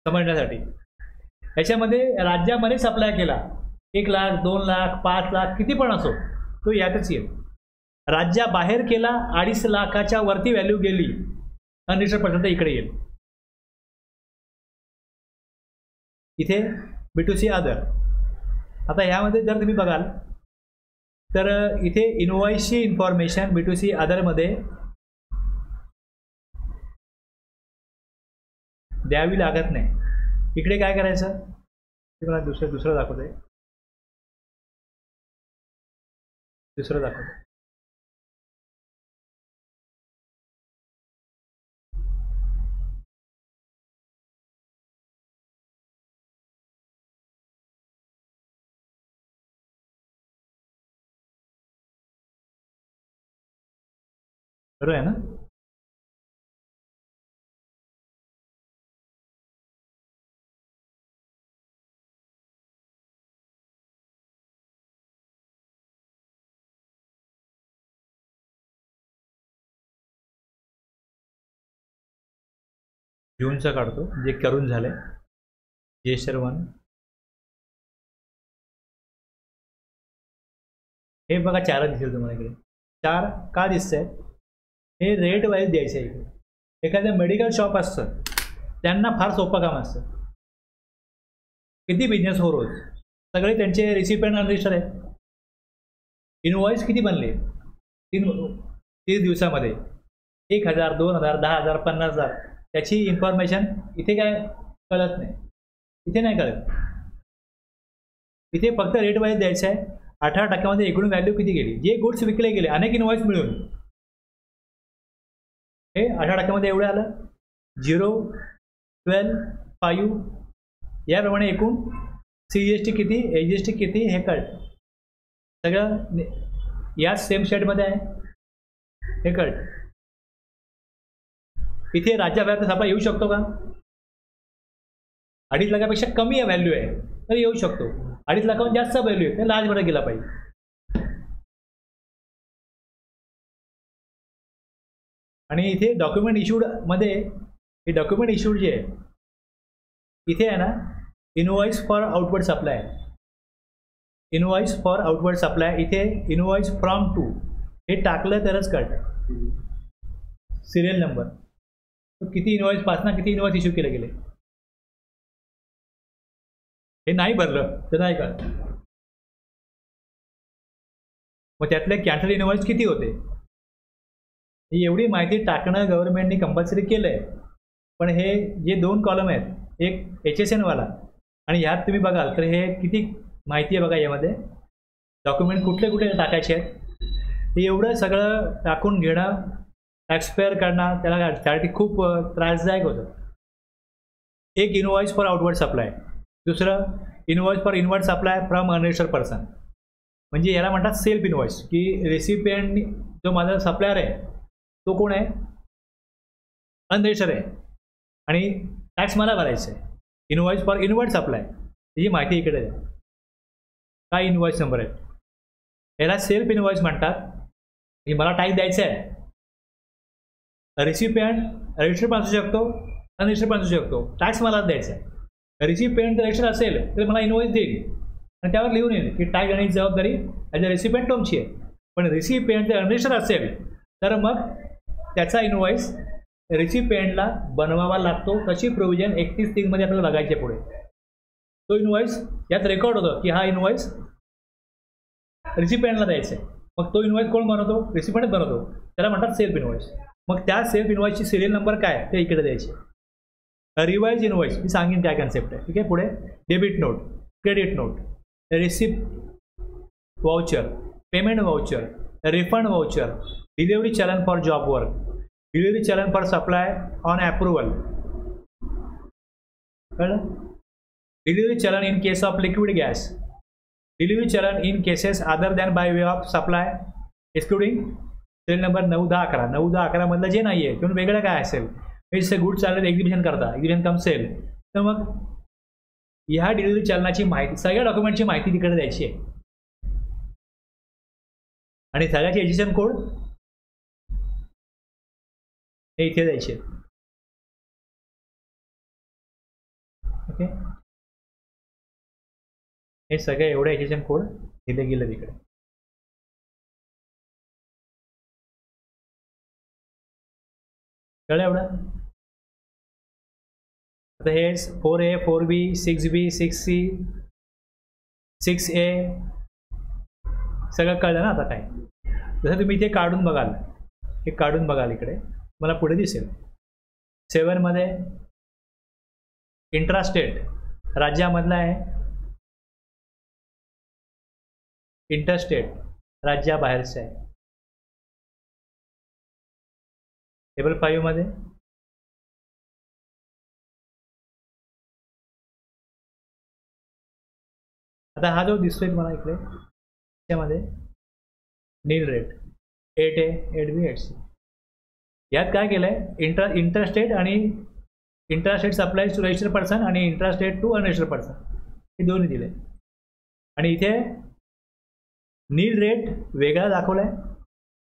समजण्यासाठी. याच्यामध्ये राज्यामध्ये सप्लाय केला 1 लाख 2 लाख 5 लाख किती पण असो तो यातच येईल. राज्याबाहेर केला 2.5 लाखाच्या वरती व्हॅल्यू गेली अनरजिस्टर्ड पर्सन तर इकडे येईल. इथे B2C अदर. आता ह्यामध्ये जर तुम्ही बघाल तर इथे इनवॉइसची इन्फॉर्मेशन B2C अदरमध्ये द्यावी लागत नाही. इकडे काय करायचं ते मला दुसरं दाखवतोय, दुसरं दाखवतोय. बरोबर आहे ना. जूनचा काढतो जे करून झालंय GSR1. हे बघा 4 दिसेल तुम्हाला इकडे. 4 का दिसतंय, हे रेट वाईज द्यायचं आहे. इकडे एखादं मेडिकल शॉप असतं त्यांना फार सोपं काम असतं. किती बिझनेस हो रोज, सगळे त्यांचे रिसिपियंट अनरजिस्टर्ड आहेत. इनवॉइस किती बनले 30 दिवसामध्ये, 1,000 2,000 10,000 50,000, त्याची इन्फॉर्मेशन इथे काय कळत नाही. इथे नाही कळत. इथे फक्त रेट वाईज द्यायचं आहे. 18% एकूण व्हॅल्यू किती गेली, जे गुड्स विकले गेले अनेक इनवॉइस मिळून हे 18% एवढं आलं. 0 12 5 याप्रमाणे एकूण CGST किती AGST किती हे कळतं. सगळं याच सेम शेडमध्ये आहे हे कळतं. इथे राज्याबाहेर सप्लाय येऊ शकतो का, 2.5 लाखापेक्षा कमी व्हॅल्यू आहे तर येऊ शकतो. 2.5 लाखाहून जास्त व्हॅल्यू आहे तर लार्जमध्ये गेला पाहिजे. आणि इथे डॉक्युमेंट इश्यूड मध्ये हे डॉक्युमेंट इश्यूड जे आहे इथे आहे ना, invoice for outward supply, invoice for outward supply, इथे इनवॉइस फ्रॉम टू हे टाकलं तरच कळतं. सिरियल नंबर किती इनवॉइस पासना किती इनवॉइस इश्यू केले गेले, हे नाही भरलं तर नाही कळत. मग त्यातले कॅन्सल इनवॉइस किती होते, ही एवढी माहिती टाकणं गव्हर्नमेंटने कंपल्सरी केलं आहे. पण हे जे 2 कॉलम आहेत, एक HSN वाला आणि ह्यात तुम्ही बघाल तर हे किती माहिती आहे बघा. यामध्ये डॉक्युमेंट कुठले कुठे टाकायचे आहेत हे एवढं सगळं टाकून घेणं, एक्सपायर करणं त्याला त्यासाठी खूप त्रासदायक होतं. एक इनवॉइस फॉर आउटवर्ड सप्लाय, दुसरं invoice for inward supply from unregistered person. म्हणजे याला म्हणतात सेल्फ इनवॉइस, की रेसिपियंट जो माझा सप्लायर आहे तो कोण आहे, अनरजिस्टर्ड आहे आणि टॅक्स मला भरायचा आहे. इनवॉइस फॉर इनवर्ड सप्लाय, ही माहिती इकडे आहे. काय इनवॉइस नंबर आहे, याला सेल्फ इनवॉइस म्हणतात. की मला टाईप द्यायचं आहे. रिसिपियंट रजिस्टर पण असू शकतो, अनरजिस्टर पण असू शकतो. टॅक्स मला द्यायचा आहे. रिसिपियंट जर रजिस्टर असेल तर मला इनवॉइस देईल आणि त्यावर लिहून येईल की टॅक्स देण्याची जबाबदारी ॲज अ रिसिपियंट तुमची आहे. पण रिसिपियंट जर अनरजिस्टर असेल तर मग त्याचा इनवॉइस रिसिपियंटला बनवावा लागतो. तशी प्रोव्हिजन 31(3) मध्ये आपल्याला बघायचे पुढे. तो इनवॉइस यात रेकॉर्ड होतो की हा इनवॉइस रिसिपियंटला द्यायचा आहे. मग तो इनवॉइस कोण बनवतो, रिसिपियंट बनवतो. त्याला म्हणतात सेल्फ इनवॉइस. मग त्या सेल्फ इनवॉइसची सिरियल नंबर काय ते इकडे द्यायचे. रिवाइज इनवॉइस मी सांगेन काय कन्सेप्ट आहे. ठीक आहे. पुढे debit note, credit note, receipt voucher, payment voucher, refund voucher, delivery challan for job work, delivery challan for supply on approval, कळलं. Delivery challan in case of liquid gas, delivery challan in cases other than by way of supply excluding serial number 9, 10, 11. 9, 10, 11 मधलं जे नाही आहे किंवा वेगळं काय असेल, जसे गुड चालले एक्झिबिशन करता, एक्झिबिशन कम सेल, तर मग ह्या डिलिव्हरी चलनाची माहिती, सगळ्या डॉक्युमेंटची माहिती तिकडे द्यायची आहे. आणि सगळ्याचे एजिशन कोड हे इथे द्यायचे. ओके. हे सगळे एवढे एजिशन कोड दिले गेले तिकडे. कळलं एवढं. आता हे 4A, 4B, 6B, 6C, 6A सगळं कळलं ना. आता काय, जसं तुम्ही इथे काढून बघाल, हे काढून बघाल इकडे मला पुढे दिसेल. 7 मध्ये इंट्रास्टेट राज्यामधला आहे, इंटरस्टेट राज्याबाहेरचं आहे. टेबल 5 मध्ये आता हा जो दिसतोय मला इकडे त्यामध्ये nil rate 8A, 8B, 8C. यात काय केलंय, इंटरस्टेट आणि intrastate supply to registered person आणि इंट्रास्टेट टू अनरजिस्टर्ड पर्सन हे दोन्ही दिले. आणि इथे नील रेट वेगळा दाखवलाय,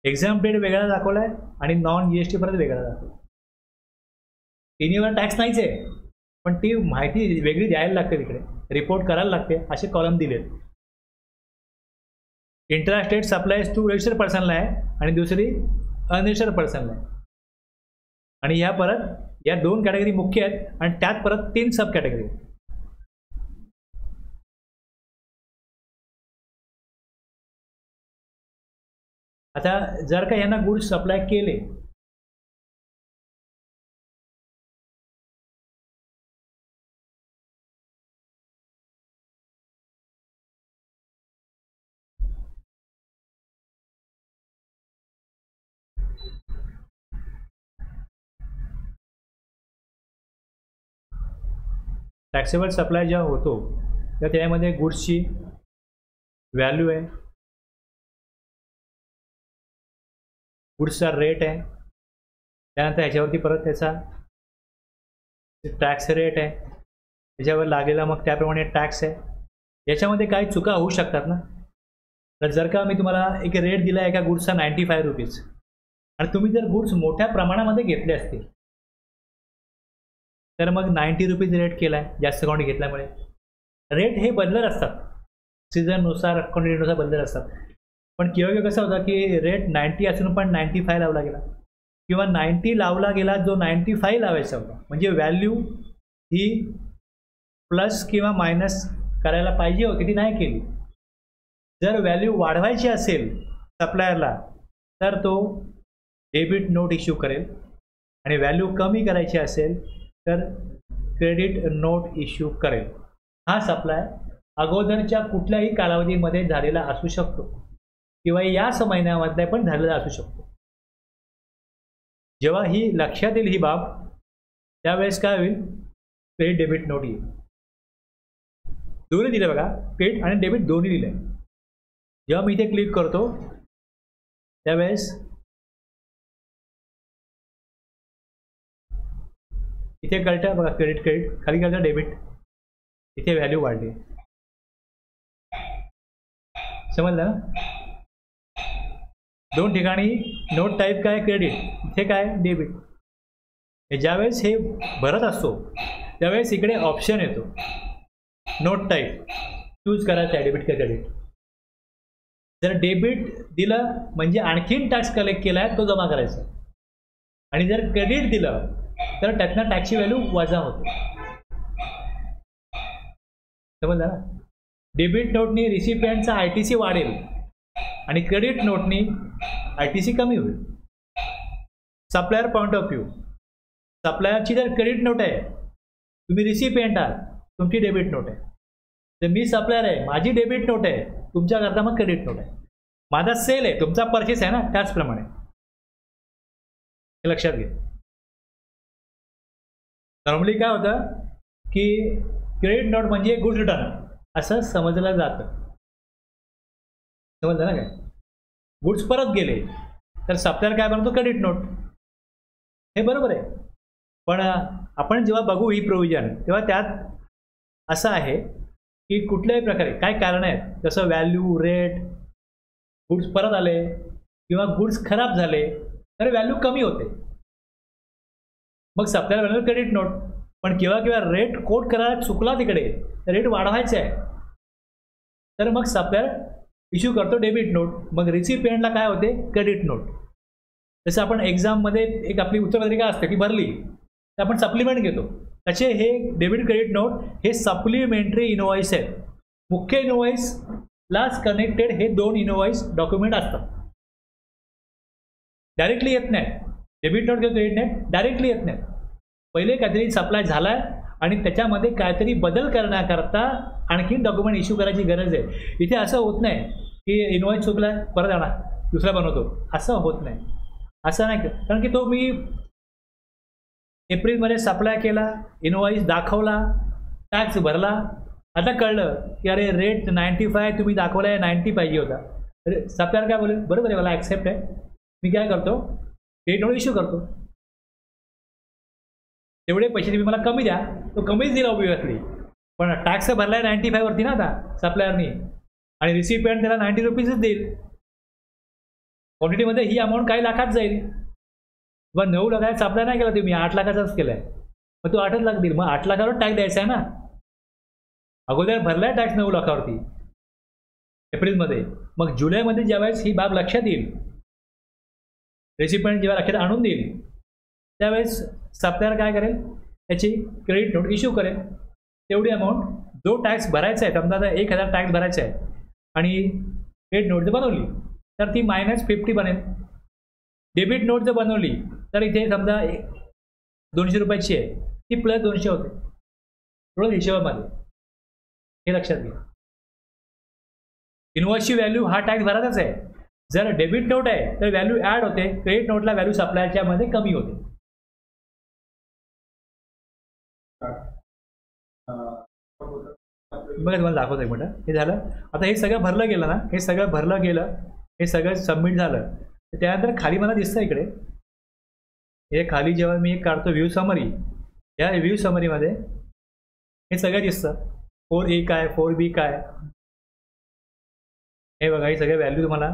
एक्झाम डेट वेगळा दाखवलाय आणि नॉन GST परत वेगळा दाखवला. तिन्हीवर टॅक्स नाहीच आहे, पण ती माहिती वेगळी द्यायला लागते, तिकडे रिपोर्ट करायला लागते. असे कॉलम दिलेत. इंट्रास्टेट सप्लायज टू रजिस्टर्ड पर्सनला आहे आणि दुसरी अनरजिस्टर्ड पर्सनला आहे. आणि ह्या परत या 2 कॅटेगरी मुख्य आहेत आणि त्यात परत 3 सब कॅटेगरी. आता जर का यांना गुड्स सप्लाय केले, टॅक्सेबल सप्लाय जेव्हा होतो तेव्हा त्यामध्ये गुड्सची व्हॅल्यू आहे, गुड्सचा रेट आहे, त्यानंतर ह्याच्यावरती परत त्याचा टॅक्स रेट आहे, त्याच्यावर लागलेला मग त्याप्रमाणे टॅक्स आहे. याच्यामध्ये काही चुका होऊ शकतात ना. तर जर का मी तुम्हाला एक रेट दिला एका गुड्सचा 95 रुपीज आणि तुम्ही जर गुड्स मोठ्या प्रमाणामध्ये घेतले असतील तर मग 90 रुपीज रेट केला आहे, जास्त क्वांटिटी घेतल्यामुळे. रेट हे बदलत असतात, सीझननुसार क्वांटिटीनुसार बदलत असतात. पण केव्हा कसं होतं की रेट 90 असून पण 95 लावला गेला किंवा 90 लावला गेला जो 95 लावायचा होता, म्हणजे व्हॅल्यू ही प्लस किंवा मायनस करायला पाहिजे होती, ती नाही केली. जर व्हॅल्यू वाढवायची असेल सप्लायरला तर तो डेबिट नोट इश्यू करेल आणि व्हॅल्यू कमी करायची असेल तर क्रेडिट नोट इश्यू करेल. हा सप्लाय अगोदरच्या कुठल्याही कालावधीमध्ये झालेला असू शकतो किंवा याच महिन्यामध्ये पण झालेला असू शकतो. जेव्हा ही लक्षात येईल ही बाब, त्यावेळेस काय होईल, क्रेडिट डेबिट नोट येईल. दोन्ही दिले बघा, क्रेडिट आणि डेबिट दोन्ही दिले. जेव्हा मी इथे क्लिक करतो त्यावेळेस इथे कळतं बघा, क्रेडिट खाली कळतं डेबिट. इथे व्हॅल्यू वाढली. समजलं ना? दोन ठिकाणी नोट टाईप काय क्रेडिट, इथे काय डेबिट. ज्यावेळेस हे भरत असतो त्यावेळेस इकडे ऑप्शन येतो नोट टाईप चूज करायचं आहे, डेबिट का क्रेडिट. जर डेबिट दिलं म्हणजे आणखीन टॅक्स कलेक्ट केला आहे तो जमा करायचा, आणि जर क्रेडिट दिलं तर त्यातनं टॅक्सची व्हॅल्यू वजा होते. समजलं ना? डेबिट नोटनी रिसिपियंटचा ITC वाढेल आणि क्रेडिट नोटनी ITC कमी होईल. सप्लायर पॉईंट ऑफ व्ह्यू, सप्लायरची जर क्रेडिट नोट आहे, तुम्ही रिसिपियंट आहात, तुमची डेबिट नोट आहे. तर मी सप्लायर आहे, माझी डेबिट नोट आहे, तुमच्याकरता मग क्रेडिट नोट आहे. माझा सेल आहे, तुमचा परचेस आहे ना, त्याचप्रमाणे हे लक्षात घे. नॉर्मली काय होतं की क्रेडिट नोट म्हणजे गुड्स रिटर्न असं समजलं जातं. समजलं ना? काय गुड्स परत गेले तर सप्लायर काय बनवतो, क्रेडिट नोट. हे बरोबर आहे. पण आपण जेव्हा बघू ही प्रोव्हिजन तेव्हा त्यात असं आहे की कुठल्याही प्रकारे काय कारण आहेत, जसं व्हॅल्यू, रेट, गुड्स परत आले किंवा गुड्स खराब झाले तर व्हॅल्यू कमी होते, मग सप्लायर बनवलं क्रेडिट नोट. पण केव्हा केव्हा रेट कोट करायला चुकला, तिकडे रेट वाढवायचा आहे, तर मग सप्लायर इश्यू करतो डेबिट नोट. मग रिसिपियंटला काय होते, क्रेडिट नोट. जसं आपण एक्झाममध्ये एक आपली उत्तरपत्रिका असते ती भरली तर आपण सप्लिमेंट घेतो, त्याचे हे डेबिट क्रेडिट नोट हे सप्लिमेंटरी इनवॉइस आहेत. मुख्य इनवॉइसलाच कनेक्टेड हे दोन इनवॉइस डॉक्युमेंट असतात. डायरेक्टली येत नाही. डेबिट नोट किंवा क्रेडिट नोट डायरेक्टली येत नाही. पहिले काहीतरी सप्लाय झाला आहे आणि त्याच्यामध्ये काहीतरी बदल करण्याकरता आणखीन डॉक्युमेंट इश्यू करायची गरज आहे. इथे असं होत नाही की इनवॉइस चुकला आहे परत आणा दुसरा बनवतो, असं होत नाही. असं नाही, कारण की तो मी एप्रिलमध्ये सप्लाय केला, इनवॉइस दाखवला, टॅक्स भरला, आता कळलं की अरे रेट 95 तुम्ही दाखवला आहे, 90 पाहिजे होता. अरे सप्लायर काय बोलेल, बरोबर आहे, मला ॲक्सेप्ट आहे, मी काय करतो, क्रेडिट नोट इश्यू करतो. तेवढे पैसे तुम्ही मला कमी द्या, तो कमीच दिला ऑब्वियसली, पण टॅक्स भरला आहे 95 वरती ना आता सप्लायरनी, आणि रिसिपियंट त्याला 90 रुपीजच देईल. क्वांटिटीमध्ये ही अमाऊंट काही लाखात जाईल. मग 9 लाखाचा सप्लाय नाही केला तुम्ही, 8 लाखाचाच केला आहे, मग तो 8च लाख देईल. मग 8 लाखावर टॅक्स द्यायचा आहे ना, अगोदर भरला आहे टॅक्स 9 लाखावरती एप्रिलमध्ये. मग जुलैमध्ये ज्यावेळेस ही बाब लक्षात येईल, रेसिपियंट जेव्हा लक्षात आणून देईल, त्यावेळेस सप्लायर काय करेल, त्याची क्रेडिट नोट इश्यू करेल. तेवढी अमाऊंट जो टॅक्स भरायचा आहे, समजा आता 1000 टॅक्स भरायचा आहे आणि क्रेडिट नोट जर बनवली तर ती -50 बनेल. डेबिट नोट जर बनवली तर इथे समजा 200 रुपयाची आहे, ती +200 होते थोडं हिशोबामध्ये, हे लक्षात घ्या. इनवॉइसची व्हॅल्यू हा टॅक्स भरायचाच आहे. जर डेबिट नोट आहे तर व्हॅल्यू ॲड होते, क्रेडिट नोटला व्हॅल्यू सप्लायरच्या मध्ये कमी होते. बघा तुम्हाला दाखवतो एक मिनिट. हे झालं. आता हे सगळं भरलं गेलं ना, हे सगळं भरलं गेलं, हे सगळं सबमिट झालं. त्यानंतर खाली मला दिसतं इकडे, हे खाली जेव्हा मी काढतो व्ह्यू समरी, या व्ह्यू समरीमध्ये हे सगळं दिसतं. 4A काय, 4B काय, हे बघा, हे सगळे व्हॅल्यू तुम्हाला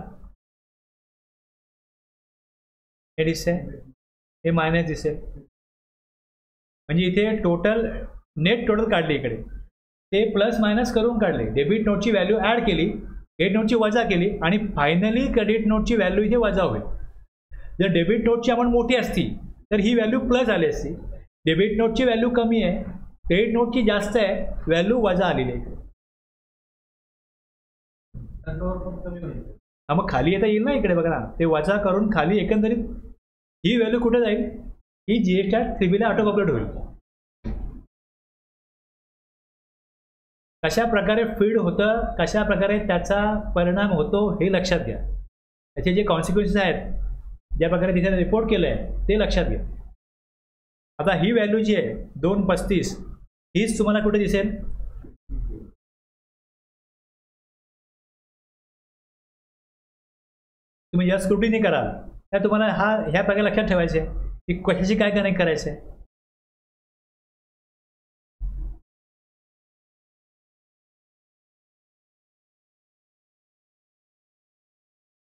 हे दिसते, हे मायनस दिसेल. म्हणजे इथे टोटल नेट टोटल काढली, इकडे ते प्लस मायनस करून काढले. डेबिट नोटची व्हॅल्यू ॲड केली, क्रेडिट नोटची वजा केली, आणि फायनली क्रेडिट नोटची व्हॅल्यू इथे वजा होईल. जर डेबिट नोटची अमाऊंट मोठी असती तर ही व्हॅल्यू प्लस आली असती. डेबिट नोटची व्हॅल्यू कमी आहे, क्रेडिट नोटची जास्त आहे, व्हॅल्यू वजा आलेली आहे. मग खाली येता येईल ना, इकडे बघा ना, ते वजा करून खाली एकंदरीत ही व्हॅल्यू कुठे जाईल, ही GST 3B ऑटो कॉम्प्युट होईल. कशा प्रकारे फीड होतं, कशा प्रकारे त्याचा परिणाम होतो हे लक्षात घ्या. त्याचे जे कॉन्सिक्वेन्सेस आहेत, ज्या प्रकारे तिथे रिपोर्ट केलं आहे ते लक्षात घ्या. आता ही व्हॅल्यू जी आहे 235, हीच तुम्हाला कुठे दिसेल, तुम्ही ज्या स्क्रुटिनी कराल त्या तुम्हाला ह्या प्रकारे लक्षात ठेवायचे की कशाशी काय कनेक्ट करायचं आहे.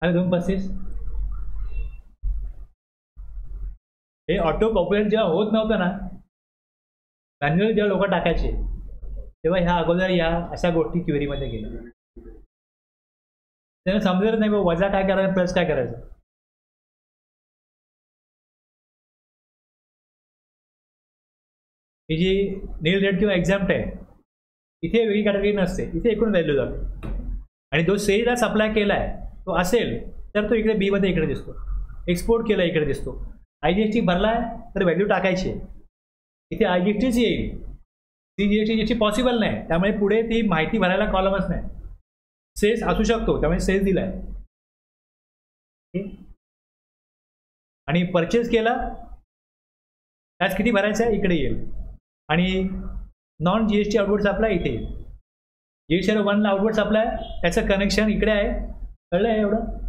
आणि 235 हे ऑटो पॉप्युलेट जेव्हा होत नव्हतं ना, मॅन्युअल जेव्हा लोक टाकायचे तेव्हा ह्या अगोदर या अशा गोष्टी क्युरीमध्ये गेल्या. त्यांना समजत नाही बाबा वजा काय करायचं प्लस काय करायचं. ही जी नील रेट किंवा एक्झाम्प्ट आहे इथे वेगळी कॅटेगरी नसते, इथे एकूण व्हॅल्यू जाते. आणि जो सेलला सप्लाय केला आहे तो असेल तर तो इकडे बीमध्ये इकडे दिसतो, एक्सपोर्ट केला इकडे दिसतो. IGST भरला आहे तर व्हॅल्यू टाकायची आहे, इथे IGSTच येईल, CGST याची पॉसिबल नाही, त्यामुळे पुढे ती माहिती भरायला कॉलमच नाही. सेल्स असू शकतो त्यामुळे सेल्स दिलाय आणि परचेस केला त्याच किती भरायचं आहे इकडे येईल. आणि नॉन GST आउटवर्ड सप्लाय इथे येईल. GST 1ला आउटवर्ड सप्लाय त्याचं कनेक्शन इकडे आहे, कळलं आहे एवढं.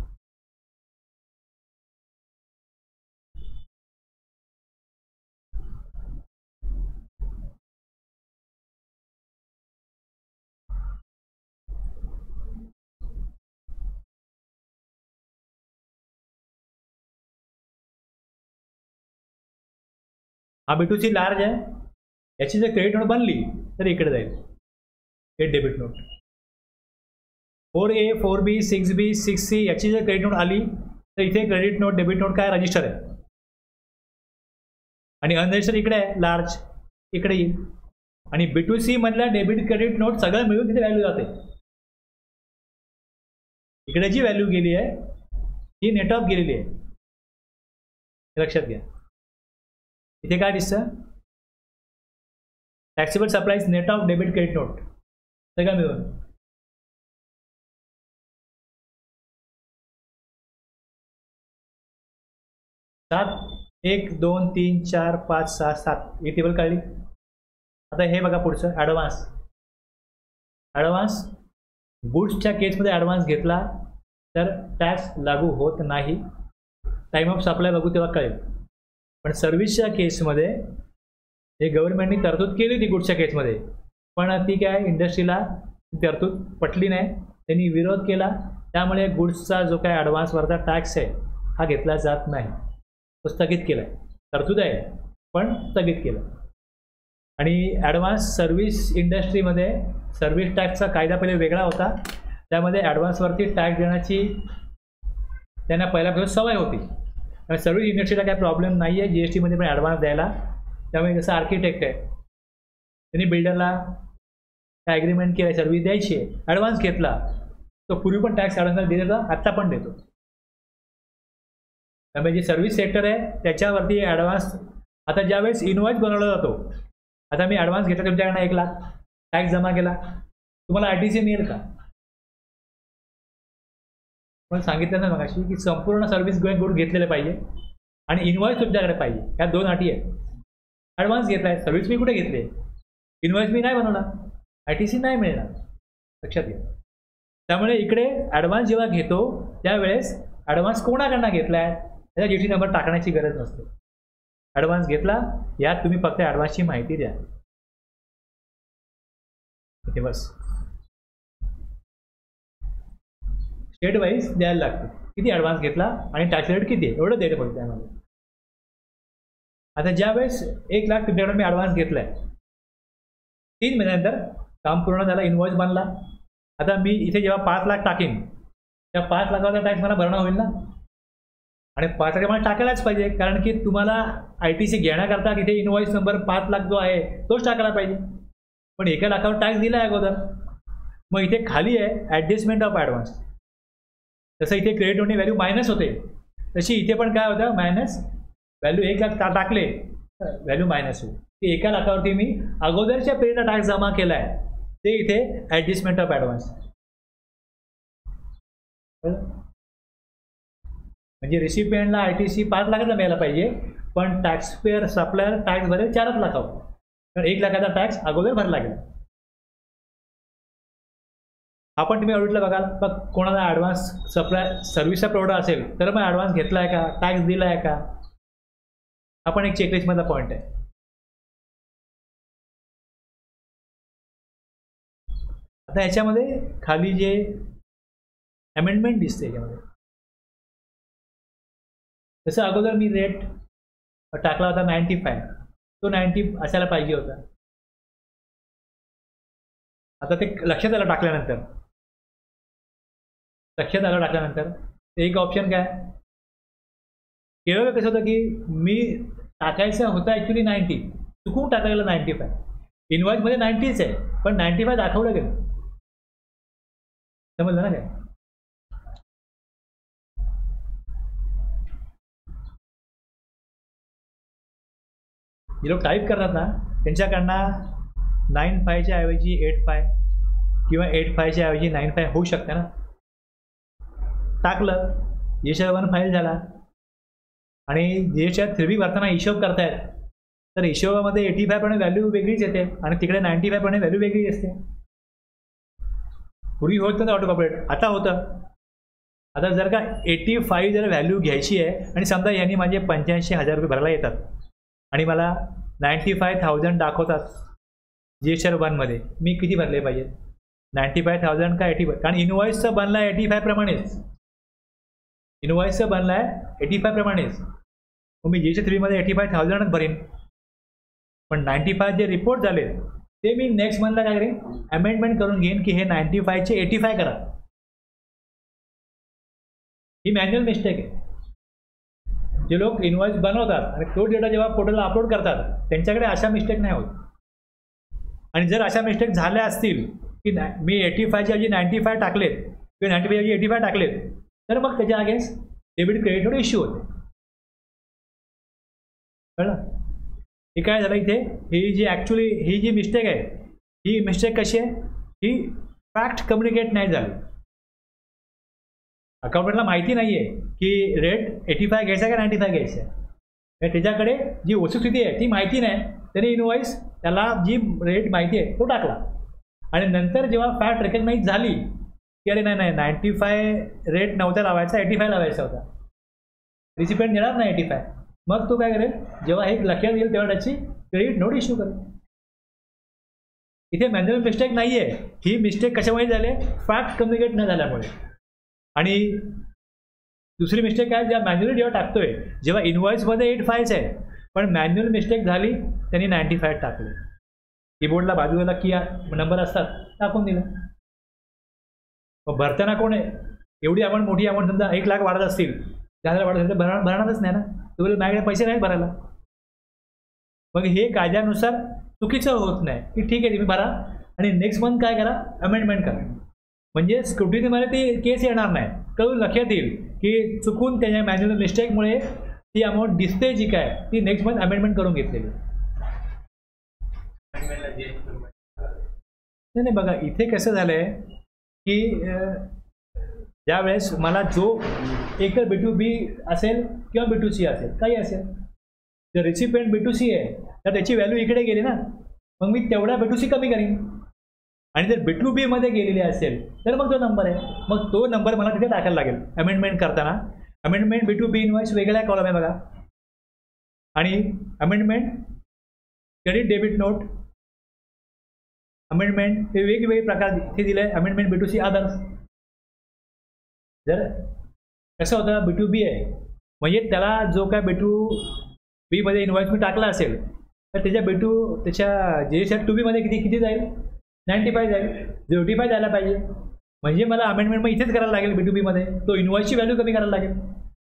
हा B2C लार्ज आहे, याची जर क्रेडिट नोट बनली तर इकडे जाईल हे debit note. 4A 4B 6B 6C याची जर क्रेडिट नोट आली तर इथे क्रेडिट नोट डेबिट नोट काय रजिस्टर आहे, आणि अनरजिस्टर इकडे आहे लार्ज, इकडे येईल. आणि B2C मधल्या डेबिट क्रेडिट नोट सगळं मिळून तिथे व्हॅल्यू जाते. इकडे जी व्हॅल्यू गेली आहे ही नेट ऑफ गेलेली आहे, लक्षात घ्या. इथे काय दिसतं, taxable supplies net of debit credit note सगळं मिळून. सात 1 2 3 4 5 6 7 ही टेबल काढली. आता हे बघा पुढचं ॲडव्हान्स. ॲडव्हान्स गुड्सच्या केसमध्ये ॲडव्हान्स घेतला तर टॅक्स लागू होत नाही. टाईम ऑफ सप्लाय बघू तेव्हा कळेल. पण सर्व्हिसच्या केसमध्ये हे गव्हर्नमेंटनी तरतूद केली होती गुड्सच्या केसमध्ये, पण ती काय इंडस्ट्रीला तरतूद पटली नाही, त्यांनी विरोध केला. त्यामुळे गुड्सचा जो काय ॲडव्हान्सवरचा टॅक्स आहे हा घेतला जात नाही, तो स्थगित केला आहे. तरतूद आहे पण स्थगित केलं. आणि ॲडव्हान्स सर्व्हिस इंडस्ट्रीमध्ये सर्व्हिस टॅक्सचा कायदा पहिले वेगळा होता, त्यामध्ये ॲडव्हान्सवरती टॅक्स देण्याची त्यांना पहिल्यापासून सवय होती. त्यामुळे सर्व्हिस इंडस्ट्रीला काही प्रॉब्लेम नाही आहे GST मध्ये पण ॲडव्हान्स द्यायला. त्यामुळे जसं आर्किटेक्ट आहे त्यांनी बिल्डरला काय ॲग्रीमेंट केलं सर्व्हिस द्यायची आहे, ॲडव्हान्स घेतला, तो पूर्वी पण टॅक्स ॲडव्हान्स दिला होता, आत्ता पण देतो. त्यामुळे जे सर्व्हिस सेक्टर आहे त्याच्यावरती ॲडव्हान्स, आता ज्यावेळेस इनवॉइस बनवला जातो, आता मी ॲडव्हान्स घेतला तुमच्याकडनं 1 लाख, टॅक्स जमा केला, तुम्हाला ITC मिळेल का? पण सांगितलं ना मगाशी की संपूर्ण सर्व्हिस गुड घेतलेले पाहिजे आणि इनवॉइस तुमच्याकडे पाहिजे. ह्या 2 अटी आहेत. ॲडव्हान्स घेतलाय, सर्व्हिस मी कुठे घेतली, इनवॉइस मी नाही बनवला, ITC नाही मिळणार, लक्षात घ्या. त्यामुळे इकडे ॲडव्हान्स जेव्हा घेतो त्यावेळेस ॲडव्हान्स कोणाकडनं घेतलाय त्याचा GST नंबर टाकण्याची गरज नसते. ॲडव्हान्स घेतला यात तुम्ही फक्त ॲडव्हान्सची माहिती द्या, इथे बस. स्टेट वाईज द्यायला लागते किती ॲडव्हान्स घेतला आणि टॅक्स रेट किती आहे एवढं द्यायला पडतं त्यामध्ये. आता ज्यावेळेस 1 लाख तुमच्याकडे मी ॲडव्हान्स घेतला आहे, 3 महिन्यानंतर काम पूर्ण झालं, इनवॉइस बनला. आता मी इथे जेव्हा 5 लाख टाकेन त्या 5 लाखाचा टॅक्स मला भरणं होईल ना, आणि 5 लाख मला टाकायलाच पाहिजे, कारण की तुम्हाला ITC घेण्याकरता तिथे इनवॉइस नंबर 5 लाख जो आहे तोच टाकायला पाहिजे. पण 1 लाखावर टॅक्स दिला आहे अगोदर, मग इथे खाली आहे ॲडजस्टमेंट ऑफ ॲडव्हान्स. जसं इथे क्रेडिट नोटने व्हॅल्यू मायनस होते तशी इथे पण काय होतं मायनस, व्हॅल्यू 1 लाख टाकले व्हॅल्यू मायनस होईल. की 1 लाखावरती मी अगोदरच्या पिरियडला टॅक्स जमा केला आहे ते इथे ॲडजस्टमेंट ऑफ ॲडव्हान्स. म्हणजे रिसिपियंटला ITC 5 लाखाचा मिळायला पाहिजे, पण टॅक्स पेअर सप्लायर टॅक्स भरेल 4 लाखावर, कारण 1 लाखाचा टॅक्स अगोदर भरला गेला. आपण तुम्ही ऑडिटला बघाल मग कोणाला ॲडव्हान्स सप्लाय सर्व्हिसचा प्रोडक्ट असेल तर मग ॲडव्हान्स घेतला आहे का, टॅक्स दिला आहे का, हा पण एक चेकलिस्टमधला पॉईंट आहे. आता याच्यामध्ये खाली जे अमेंडमेंट दिसते याच्यामध्ये जसं अगोदर मी रेट टाकला होता 95, तो 90 असायला पाहिजे होता. आता ते लक्षात आलं टाकल्यानंतर एक ऑप्शन काय, केवळ कसं होतं की मी टाकायचं होतं ॲक्च्युली 90, चुकून टाकायला 95. इनवॉइसमध्ये 90च आहे, पण 95 दाखवलं गेलं. समजलं ना काय? जे लोक टाईप करतात ना त्यांच्याकडनं 95च्या ऐवजी 85 किंवा 85च्या ऐवजी 95 होऊ शकते ना. टाकलं, हिशोबानं फाईल झाला आणि ज्याच्या 3B भरताना हिशोब करतायत तर हिशोबामध्ये 85 पण व्हॅल्यू वेगळीच येते आणि तिकडे 95 पण व्हॅल्यू वेगळी असते. पूर्वी होत नव्हतं ऑटो कॉपरेट, आता होतं. आता जर का 85 जर व्हॅल्यू घ्यायची आहे आणि समजा यांनी माझे 85,000 रुपये भरायला येतात आणि मला 95,000 दाखवतात GSR 1मध्ये, मी किती भरले पाहिजे? 95,000 का 85? कारण इनवॉइसचं बनला आहे 85 प्रमाणेच. इनवॉइसचं बनला आहे 85 प्रमाणेच. मग मी GSR 3मध्ये 85,000च भरेन. पण 95 जे रिपोर्ट झाले ते मी नेक्स्ट मंथला काय करेन, अमेंडमेंट करून घेईन की हे 95चे 85 करा. ही मॅन्युअल मिस्टेक आहे. जे लोक इनवॉइस बनवतात आणि तो डेटा जेव्हा पोर्टलला अपलोड करतात त्यांच्याकडे अशा मिस्टेक नाही होत. आणि जर अशा मिस्टेक झाल्या असतील की मी 85च्या ऐवजी 95 टाकलेत किंवा 95 ऐवजी 85 टाकलेत तर मग त्याच्या अगेन्स्ट डेबिट क्रेडिटवर इश्यू होते. कळलं? हे काय झालं इथे, ही जी मिस्टेक आहे ही मिस्टेक कशी आहे, ही फॅक्ट कम्युनिकेट नाही झाली. अकाउंटंटला माहिती नाही आहे की रेट 85 घ्यायचा का 95 घ्यायचा आहे. त्याच्याकडे जी वस्तुस्थिती आहे ती माहिती नाही. त्याने इनवॉइस त्याला जी रेट माहिती आहे तो टाकला आणि नंतर जेव्हा फॅक्ट रेकग्नाइज झाली की अरे नाही 95 रेट नव्हता लावायचा, 85 लावायचा होता, रिसिपेंट देणार नाही 85, मग तो काय करेल, जेव्हा हे लक्षात येईल तेव्हा त्याची क्रेडिट नोट इश्यू करेल. इथे मॅन्युअल मिस्टेक नाही आहे. ही मिस्टेक कशामुळे झाली, फॅक्ट कम्युनिकेट न झाल्यामुळे. आणि दुसरी मिस्टेक काय, ज्या मॅन्युअली जेव्हा टाकतोय, जेव्हा इनवॉइसमध्ये 85 आहे पण मॅन्युअल मिस्टेक झाली त्यांनी 95 टाकले. कीबोर्डला बाजूला की नंबर असतात टाकून दिला. मग भरताना कोण आहे, एवढी अमाऊंट मोठी अमाऊंट समजा 1 लाख वाढत असतील, 10,000 वाढत असेल तर भरणारच नाही ना. तुम्हाला माझ्याकडे पैसे नाहीत भरायला. मग हे कायद्यानुसार चुकीचं होत नाही की ठीक आहे तुम्ही भरा आणि नेक्स्ट मंथ काय करा, अमेंडमेंट करा. म्हणजे स्क्रुटिनीमध्ये ती केस येणार नाही. कळून लक्षात येईल की चुकून त्याच्या मॅन्युअल मिस्टेकमुळे ती अमाऊंट दिसते जी काय ती नेक्स्ट मंथ अमेंडमेंट करून घेतलेली. नाही बघा इथे कसं झालं आहे की ज्यावेळेस मला जो एक तर B2B असेल किंवा B2C असेल, काही असेल, जर रिसिपेंट B2C आहे तर त्याची व्हॅल्यू इकडे गेली ना, मग मी तेवढा B2C कमी करीन. आणि जर B2B मध्ये गेलेली असेल तर मग तो नंबर आहे, मग तो नंबर मला तिथे टाकायला लागेल अमेंडमेंट करताना. अमेंडमेंट B2B इनवॉइस वेगळा कॉलम आहे बघा, आणि amendment credit debit note amendment हे वेगवेगळे प्रकार इथे दिले आहे. Amendment B2C others. जर कसं होतं B2B आहे म्हणजे त्याला जो काय B2B मध्ये इनवॉइस मी टाकला असेल तर त्याच्या GSR 2B मध्ये किती जाईल, 95 जाईल. 85 जायला पाहिजे. म्हणजे मला अमेंडमेंट मग इथेच करायला लागेल B2B मध्ये, तो इनवॉइसची व्हॅल्यू कमी करायला लागेल.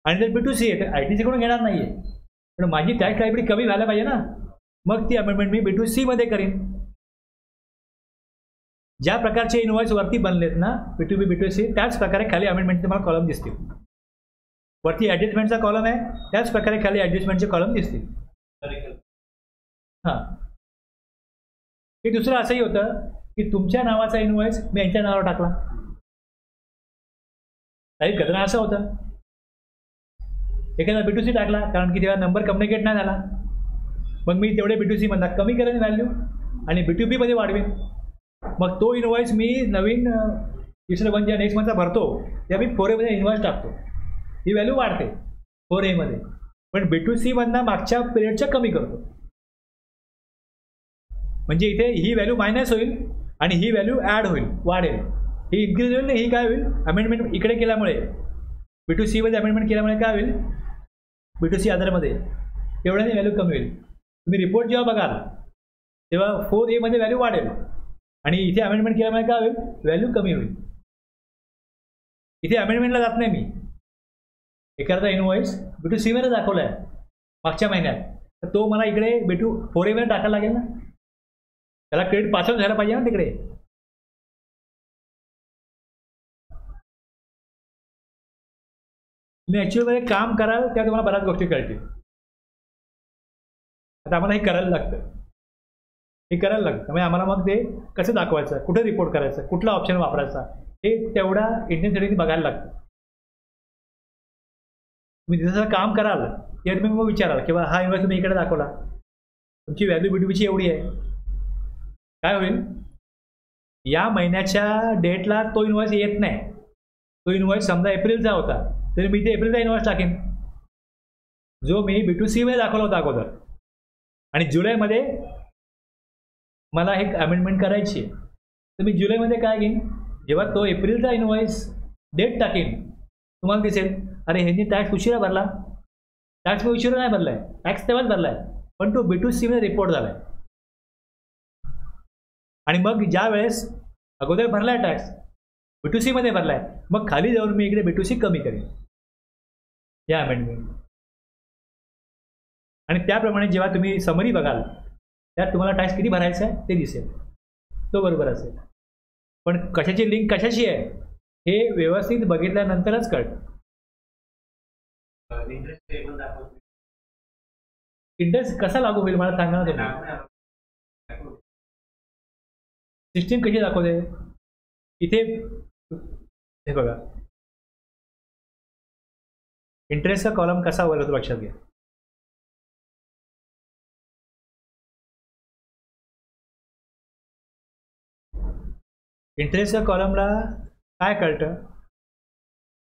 आणि जर B2C आहे तर ITC कडून घेणार नाही आहे, पण माझी टॅक्स लायबिलिटी कमी व्हायला पाहिजे ना, मग ती अमेंडमेंट मी B2C मध्ये करीन. ज्या प्रकारचे इनवॉइस वरती बनलेत ना B2B B2C त्याच प्रकारे खाली अमेंडमेंटचे मला कॉलम दिसतील. वरती ॲडजस्टमेंटचा कॉलम आहे त्याच प्रकारे खाली ॲडजस्टमेंटचे कॉलम दिसतील. हां, हे दुसरं असंही होतं की तुमच्या नावाचा इनवॉइस मी यांच्या नावावर टाकला. काही घटना असं होतं, एखादा B2C टाकला कारण की तेव्हा नंबर कम्युनिकेट नाही झाला, मग मी तेवढे B2C मधला कमी करेन व्हॅल्यू आणि B2B मध्ये वाढवेन. मग तो इनवॉइस मी नवीन दुसरं पण ज्या नेक्स्ट मंथचा भरतो त्या मी 4A मध्ये इनवॉइस टाकतो, ही व्हॅल्यू वाढते 4A मध्ये, पण B2C मधनं मागच्या पिरियडच्या कमी करतो. म्हणजे इथे ही व्हॅल्यू मायनस होईल आणि ही व्हॅल्यू ॲड होईल, वाढेल. ही इन्क्रीज होईल, ही काय होईल, अमेंडमेंट इकडे केल्यामुळे B2C मध्ये अमेंडमेंट केल्यामुळे काय होईल, B2C आधारामध्ये तेवढ्याने व्हॅल्यू कमी होईल. तुम्ही रिपोर्ट जेव्हा बघाल तेव्हा 4A मध्ये व्हॅल्यू वाढेल आणि इथे अमेंडमेंट केल्यामुळे काय होईल, व्हॅल्यू कमी होईल. इथे अमेंडमेंटला जात नाही मी. एखादा इनवॉइस B2C मध्ये दाखवला आहे मागच्या महिन्यात, तर तो मला इकडे B4A मध्ये टाकायला लागेल ना. त्याला क्रेडिट पासच झाला पाहिजे ना तिकडे. तुम्ही ॲक्च्युअलमध्ये काम कराल त्या तुम्हाला बऱ्याच गोष्टी कळतील. आता आम्हाला हे करायला लागतं, त्यामुळे आम्हाला मग ते कसं दाखवायचं, कुठे रिपोर्ट करायचं, कुठला ऑप्शन वापरायचा, हे तेवढा इंटेन्सिटीने बघायला लागतं. तुम्ही जसं काम कराल ते तुम्ही मग विचाराल किंवा हा इन्व्हॉइस तुम्ही इकडे दाखवला, तुमची व्हॅल्यू B2Bची एवढी आहे, काय होईल, या महिन्याच्या डेटला तो इन्व्हॉइस येत नाही. तो इन्व्हॉइस समजा एप्रिलचा होता, तर मी इथे एप्रिलचा इन्व्हॉइस टाकेन जो मी B2C मध्ये दाखवला होता अगोदर, आणि जुलैमध्ये मला एक अमेंडमेंट करायची आहे, तर मी जुलैमध्ये काय घेईन, जेव्हा तो एप्रिलचा इन्व्हॉइस डेट टाकेन तुम्हाला दिसेल अरे ह्यांनी टॅक्स उशिरा भरला. टॅक्स मी उशिरा नाही भरला आहे, टॅक्स तेव्हाच भरला आहे, पण तो B2C मध्ये रिपोर्ट झाला आहे. आणि मग ज्या वेळेस अगोदर भरला आहे टॅक्स B2C मध्ये भरला आहे, मग खाली जाऊन मी इकडे B2C कमी करेन या अमेंडमेंट. आणि त्याप्रमाणे जेव्हा तुम्ही समरी बघाल त्यात तुम्हाला टॅक्स किती भरायचा आहे ते दिसेल, तो बरोबर असेल. पण कशाची लिंक कशाशी आहे हे व्यवस्थित बघितल्यानंतरच कळतं. इंटरेस्ट कसा लागू होईल मला सांगा ना तुम्ही. सिस्टीम कशी दाखवते इथे, हे बघा इंटरेस्टचा कॉलम कसा वर होतो लक्षात घ्या. इंटरेस्टच्या कॉलमला काय कळतं,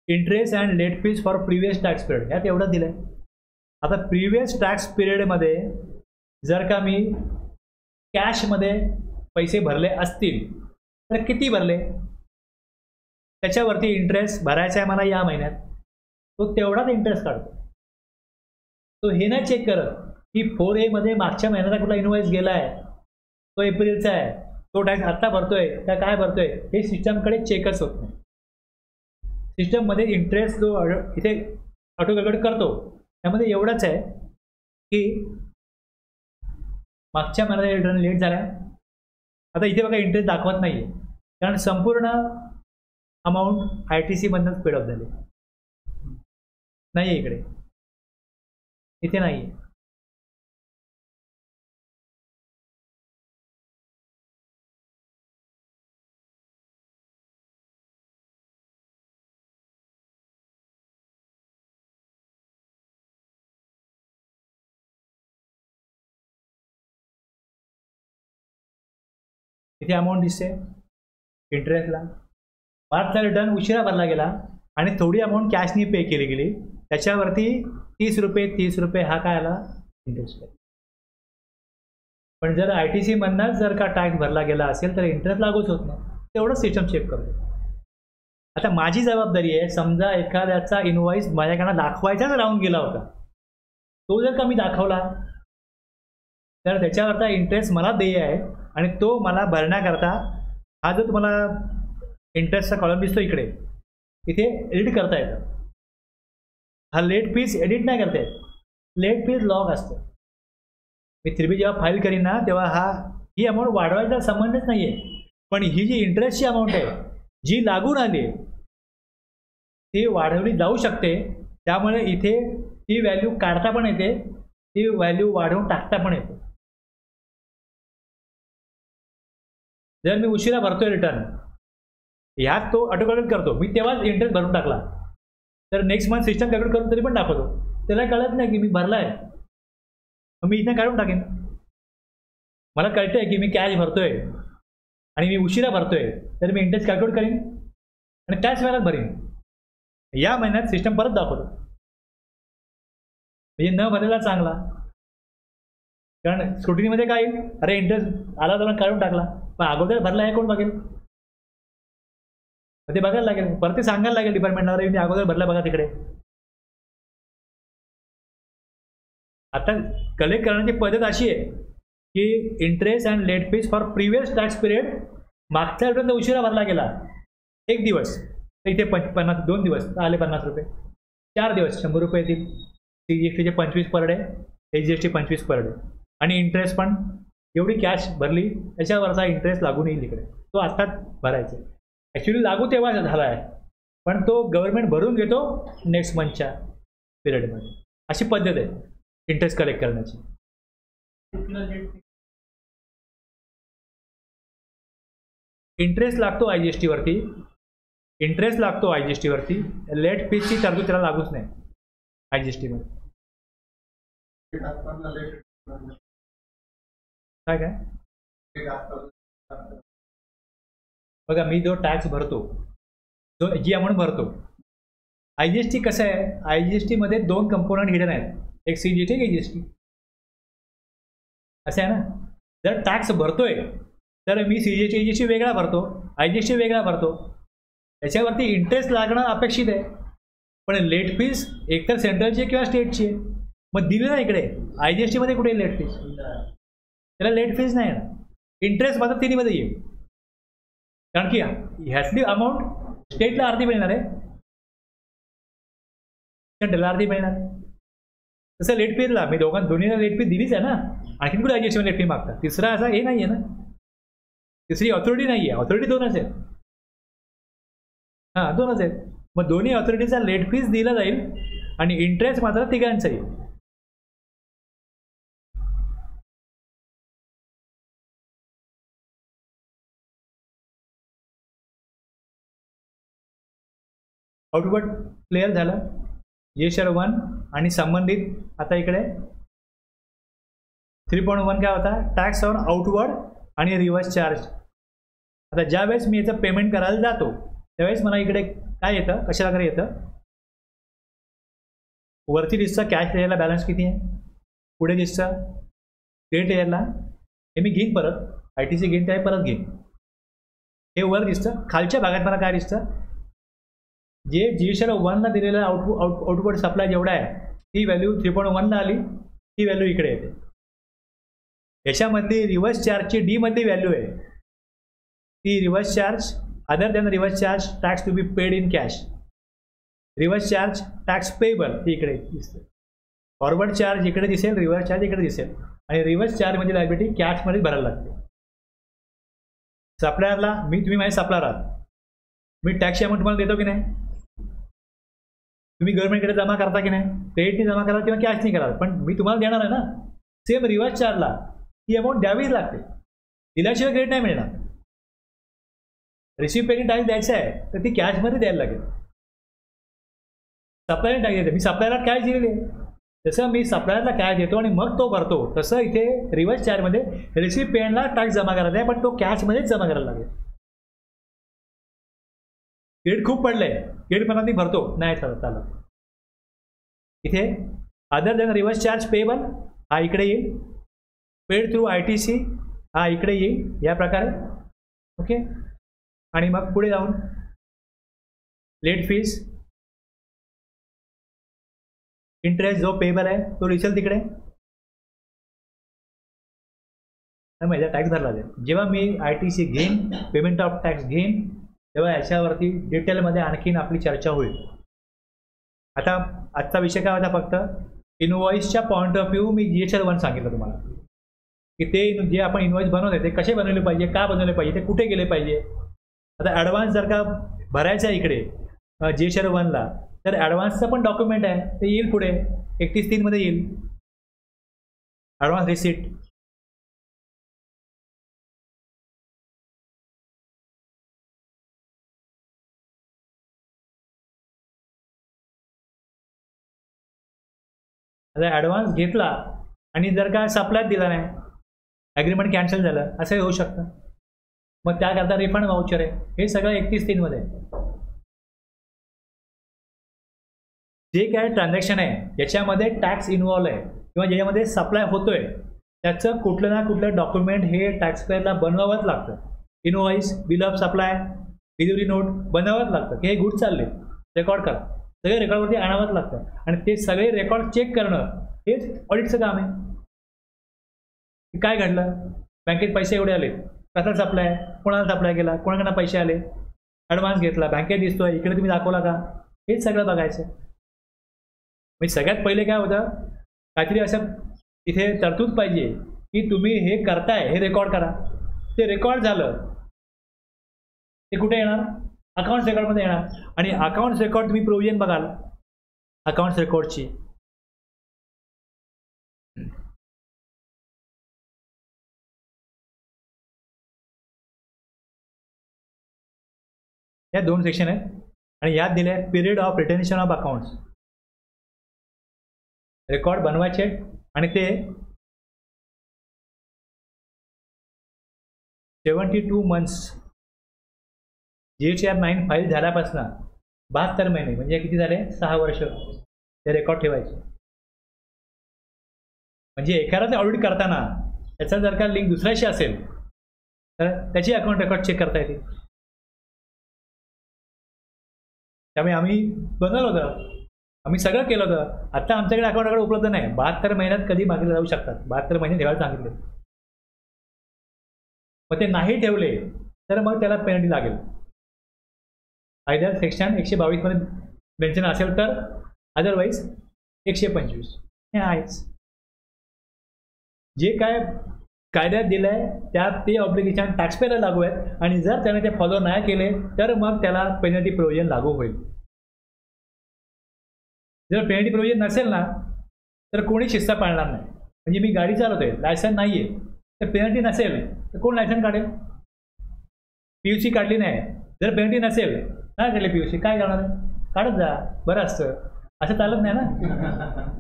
interest and let fees for previous tax period, यात एवढं दिलं आहे. आता प्रिव्हियस टॅक्स पिरियडमध्ये जर का मी कॅशमध्ये पैसे भरले असतील तर किती भरले त्याच्यावरती इंटरेस्ट भरायचा आहे मला या महिन्यात, तो तेवढाच इंटरेस्ट काढतो. तो हे नाही चेक करत की 4A मध्ये मागच्या महिन्याचा कुठला इन्व्हॉइस गेला आहे, तो एप्रिलचा आहे, तो टॅक्स आत्ता भरतोय का काय भरतोय, हे सिस्टमकडे चेकच होत नाही. सिस्टममध्ये इंटरेस्ट जो इथे ऑटो कॅल्क्युलेट करतो त्यामध्ये एवढंच आहे की मागच्या महिन्याचा रिटर्न लेट झाला. आता इथे बघा इंटरेस्ट दाखवत नाही आहे, कारण संपूर्ण अमाऊंट ITC मधनंच पेड ऑफ झाली नाही आहे, इथे नाही आहे. इथे अमाऊंट दिसते इंटरेस्टला. मार्चचा रिटर्न उशिरा भरला गेला आणि थोडी अमाऊंट कॅशनी पे केली गेली, त्याच्यावरती 30 रुपये हा काय आला इंटरेस्ट. पण जर ITC मधनंच जर का टॅक्स भरला गेला असेल तर इंटरेस्ट लागूच होत नाही. तेवढंच सिस्टम चेक करतो. आता माझी जबाबदारी आहे, समजा एखाद्याचा इन्व्हॉइस माझ्याकडनं दाखवायचाच राहून गेला होता, तो जर का मी दाखवला तर त्याच्यावरचा इंटरेस्ट मला देय आहे आणि तो मला भरण्याकरता हा जो तुम्हाला इंटरेस्टचा कॉलम दिसतो इकडे, इथे एडिट करता येतं. हा लेट फीज एडिट नाही करता येत, लेट फीज लॉग असतं. मी 3B जेव्हा फाईल करीन ना तेव्हा ही अमाऊंट वाढवायचा संबंधच नाही आहे, पण ही जी इंटरेस्टची अमाऊंट आहे जी लागून आली ती वाढवली जाऊ शकते. त्यामुळे इथे ती व्हॅल्यू काढता पण येते, ती व्हॅल्यू वाढवून टाकता पण येते. जर मी उशिरा भरतोय रिटर्न, ह्यात तो ऑटो कॅल्क्युलेट करतो, मी तेव्हाच इंटरेस्ट भरून टाकला तर नेक्स्ट मंथ सिस्टम कॅल्क्युलेट करून तरी पण दाखवतो. त्याला कळत नाही की मी भरला आहे, मी इथं काढून टाकेन. मला कळतंय की मी कॅश भरतोय आणि मी उशिरा भरतोय, तर मी इंटरेस्ट कॅल्क्युलेट करीन आणि त्याच वेळेला भरीन. या महिन्यात सिस्टम परत दाखवतो, म्हणजे न भरलेला चांगला. कारण स्क्रुटिनीमध्ये काय येईल, अरे इंटरेस्ट आला तर काढून टाकला, पण अगोदर भरला आहे कोण बघेल, ते बघायला लागेल, परत ते सांगायला लागेल डिपार्टमेंटला, अरे मी अगोदर भरला बघा तिकडे. आता कलेक्ट करण्याची पद्धत अशी आहे की interest and let fees for previous tax period, मागच्या आठवड्यात उशिरा भरला गेला 1 दिवस तर इथे 50, 2 दिवस तर आले 50 रुपये, 4 दिवस 100 रुपये येतील. CGSTचे 25 per day, HGST 25 per day, आणि इंटरेस्ट पण एवढी कॅश भरली त्याच्यावरचा इंटरेस्ट लागून येईल इकडे, तो आत्ताच भरायचा. ॲक्च्युली लागू तेव्हा झाला आहे, पण तो गव्हर्नमेंट भरून घेतो नेक्स्ट मंथच्या पिरियडमध्ये. अशी पद्धत आहे इंटरेस्ट कलेक्ट करण्याची. इंटरेस्ट लागतो IGST वरती, इंटरेस्ट लागतो IGST वरती. लेट फीजची तरतूद त्याला लागूच नाही IGST मध्ये. काय बघा, मी जो टॅक्स भरतो, जो जी अमाऊंट भरतो, IGST कसं आहे, IGST मध्ये 2 कंपोनंट हिडन आहेत, एक CGST, एक HGST. असं आहे ना. जर टॅक्स भरतोय तर मी CGST HGST वेगळा भरतो, IGST वेगळा भरतो, त्याच्यावरती इंटरेस्ट लागणं अपेक्षित आहे. पण लेट फीज एकतर सेंट्रलची किंवा स्टेटची आहे, मग दिली ना इकडे. IGST मध्ये कुठे लेट फीज, त्याला लेट फीज नाही ना. इंटरेस्ट मात्र तिन्हीमध्ये येईल, कारण की ह्यातली अमाऊंट स्टेटला अर्धी मिळणार आहे, सेंट्रलला अर्धी मिळणार. तसं लेट फीजला मी दोन्हीला लेट फीज दिलीच आहे ना. आणखीन कुठे IGST लेट फी मागतात. तिसरा असा हे नाही आहे ना, तिसरी ऑथॉरिटी नाही आहे. ऑथॉरिटी 2च आहेत. हां, 2च आहेत. मग दोन्ही ऑथॉरिटीचा लेट फीज दिला जाईल आणि इंटरेस्ट मात्र तिघांचा येईल. आउटवर्ड क्लिअर झालं. GSR 1 आणि संबंधित. आता इकडे 3.1 काय होता, टॅक्स ऑन आउटवर्ड आणि रिव्हर्स चार्ज. आता ज्या वेळेस मी याचं पेमेंट करायला जातो त्यावेळेस मला इकडे काय येतं, कशाप्रकारे येतं, वरती दिसतं कॅश एरियाला बॅलन्स किती आहे, पुढे दिसतं क्रेडिट एरियाला, हे मी घेईन परत, ITC घेईन त्यावेळी परत घेईन. हे वर दिसतं. खालच्या भागात मला काय दिसतं, जे GSR 1ला दिलेलं आउटवर्ड सप्लाय जेवढा आहे ती व्हॅल्यू 3.1ला आली, ती व्हॅल्यू इकडे येते. याच्यामधली रिव्हर्स चार्जची D मध्ये व्हॅल्यू आहे, ती reverse charge other than reverse charge tax to be paid in cash. Reverse charge tax payable ती इकडे दिसते. फॉरवर्ड चार्ज इकडे दिसेल, रिव्हर्स चार्ज इकडे दिसेल, आणि रिव्हर्स चार्ज म्हणजे लायबिलिटी कॅशमध्ये भरायला लागते. सप्लायरला तुम्ही माझे सप्लायर आहात, मी टॅक्सची अमाऊंट तुम्हाला देतो की नाही, तुम्ही गव्हर्नमेंटकडे जमा करता की नाही, क्रेडिटने जमा करा किंवा कॅशने करा, पण मी तुम्हाला देणार आहे ना. सेम रिव्हर्स चार्जला ती अमाऊंट द्यावीच लागते, दिल्याशिवाय क्रेडिट नाही मिळणार. रिसिव्ह पेमेंट टॅक्स द्यायचा आहे तर ती कॅशमध्ये द्यायला लागेल. सप्लायर टॅक्स देते, मी सप्लायरला कॅश दिलेली आहे, तसं मी सप्लायरला कॅश देतो आणि मग तो भरतो. तसं इथे रिव्हर्स चार्जमध्ये रिसिव्ह पेमेंटला टॅक्स जमा करायचा आहे, पण तो कॅशमध्येच जमा करायला लागेल. क्रेडिट खूप पडलंय, क्रेडिट पण मी भरतो नाही चालत. इथे other than reverse charge payable हा इकडे येईल, पेड थ्रू ITC हा इकडे येईल या प्रकारे. ओके, आणि मग पुढे जाऊन लेट फीज, इंटरेस्ट जो पेबल आहे तो दिसेल तिकडे. माझा टॅक्स भरला जाईल. जेव्हा मी ITC घेईन, पेमेंट ऑफ टॅक्स घेईन, तेव्हा याच्यावरती डिटेलमध्ये आणखीन आपली चर्चा होईल. आता आजचा विषय काय होता, फक्त इनवॉइसच्या पॉईंट ऑफ व्ह्यू मी GSR 1 सांगितलं तुम्हाला, की ते जे आपण इनवॉइस बनवले ते कसे बनवले पाहिजे, का बनवले पाहिजे, ते कुठे गेले पाहिजे. आता ॲडव्हान्स जर का भरायचं आहे इकडे GSR 1ला, तर ॲडव्हान्सचं पण डॉक्युमेंट आहे, ते येईल पुढे 31/3 मध्ये येईल ॲडव्हान्स रिसिट. आता ॲडव्हान्स घेतला आणि जर का सप्लाय दिला नाही, ॲग्रीमेंट कॅन्सल झालं, असंही होऊ शकतं. मग त्याकरता रिफंड वाउचर आहे, हे सगळं 31/3 मध्ये. जे काय ट्रान्झॅक्शन आहे याच्यामध्ये टॅक्स इन्व्हॉल्व आहे किंवा ज्याच्यामध्ये सप्लाय होतोय त्याचं कुठलं ना कुठलं डॉक्युमेंट हे टॅक्स पेअरला बनवावंच लागतं. Invoice, bill of supply, delivery note बनवावंच लागतं की हे गुड चालले, रेकॉर्ड करा. सगळे रेकॉर्डवरती आणावंच लागतं आणि ते सगळे रेकॉर्ड चेक करणं हेच ऑडिटचं काम आहे. काय घडलं, बँकेत पैसे एवढे आले, कसा सप्लाय, कोणाला सप्लाय केला, कोणाकडनं पैसे आले, ॲडव्हान्स घेतला, बँकेत दिसतोय, इकडे तुम्ही दाखवला का, हेच सगळं बघायचं. म्हणजे सगळ्यात पहिले काय होतं, काहीतरी असं इथे तरतूद पाहिजे की तुम्ही हे करताय हे रेकॉर्ड करा. ते रेकॉर्ड झालं ते कुठे येणार, अकाउंट्स रेकॉर्डमध्ये येणार. आणि अकाउंट्स रेकॉर्ड तुम्ही प्रोव्हिजन बघाल अकाउंट्स रेकॉर्डची, या 2 सेक्शन आहेत आणि यात दिले आहे period of retention of accounts. Record बनवायचे आणि ते 72 months GSTR 9 फाईल झाल्यापासून 72 महिने म्हणजे किती झाले, 6 वर्ष ते रेकॉर्ड ठेवायचे. म्हणजे एखाद्याचं ऑडिट करताना त्याचा जर का लिंक दुसऱ्याशी असेल तर त्याची अकाउंट रेकॉर्ड चेक करता येते. त्यामुळे आम्ही बनवलं होतं, आम्ही सगळं केलं होतं. आता आमच्याकडे अकाउंट रेकॉर्ड उपलब्ध नाही. 72 महिन्यात कधी मागितले जाऊ शकतात, 72 महिने ठेवायला सांगितले. मग ते नाही ठेवले तर मग त्याला पेनल्टी लागेल. आयदर सेक्शन 122 मध्ये मेन्शन असेल तर, अदरवाईज 125 हे आहेच. जे काय कायद्यात दिलं आहे त्यात ते ऑब्लिगेशन टॅक्सपेअरला लागू आहेत आणि जर त्याने ते फॉलो नाही केले तर मग त्याला पेनल्टी प्रोव्हिजन लागू होईल. जर पेनल्टी प्रोव्हिजन नसेल ना तर कोणी शिस्त पाळणार नाही. म्हणजे मी गाडी चालवतोय, लायसन नाही आहे, तर पेनल्टी नसेल तर कोण लायसन काढेल. PUC काढली नाही, जर पेनल्टी नसेल नाही काढले PUC, काय करणार, काढत जा, बरं असतं. असं चालत नाही ना.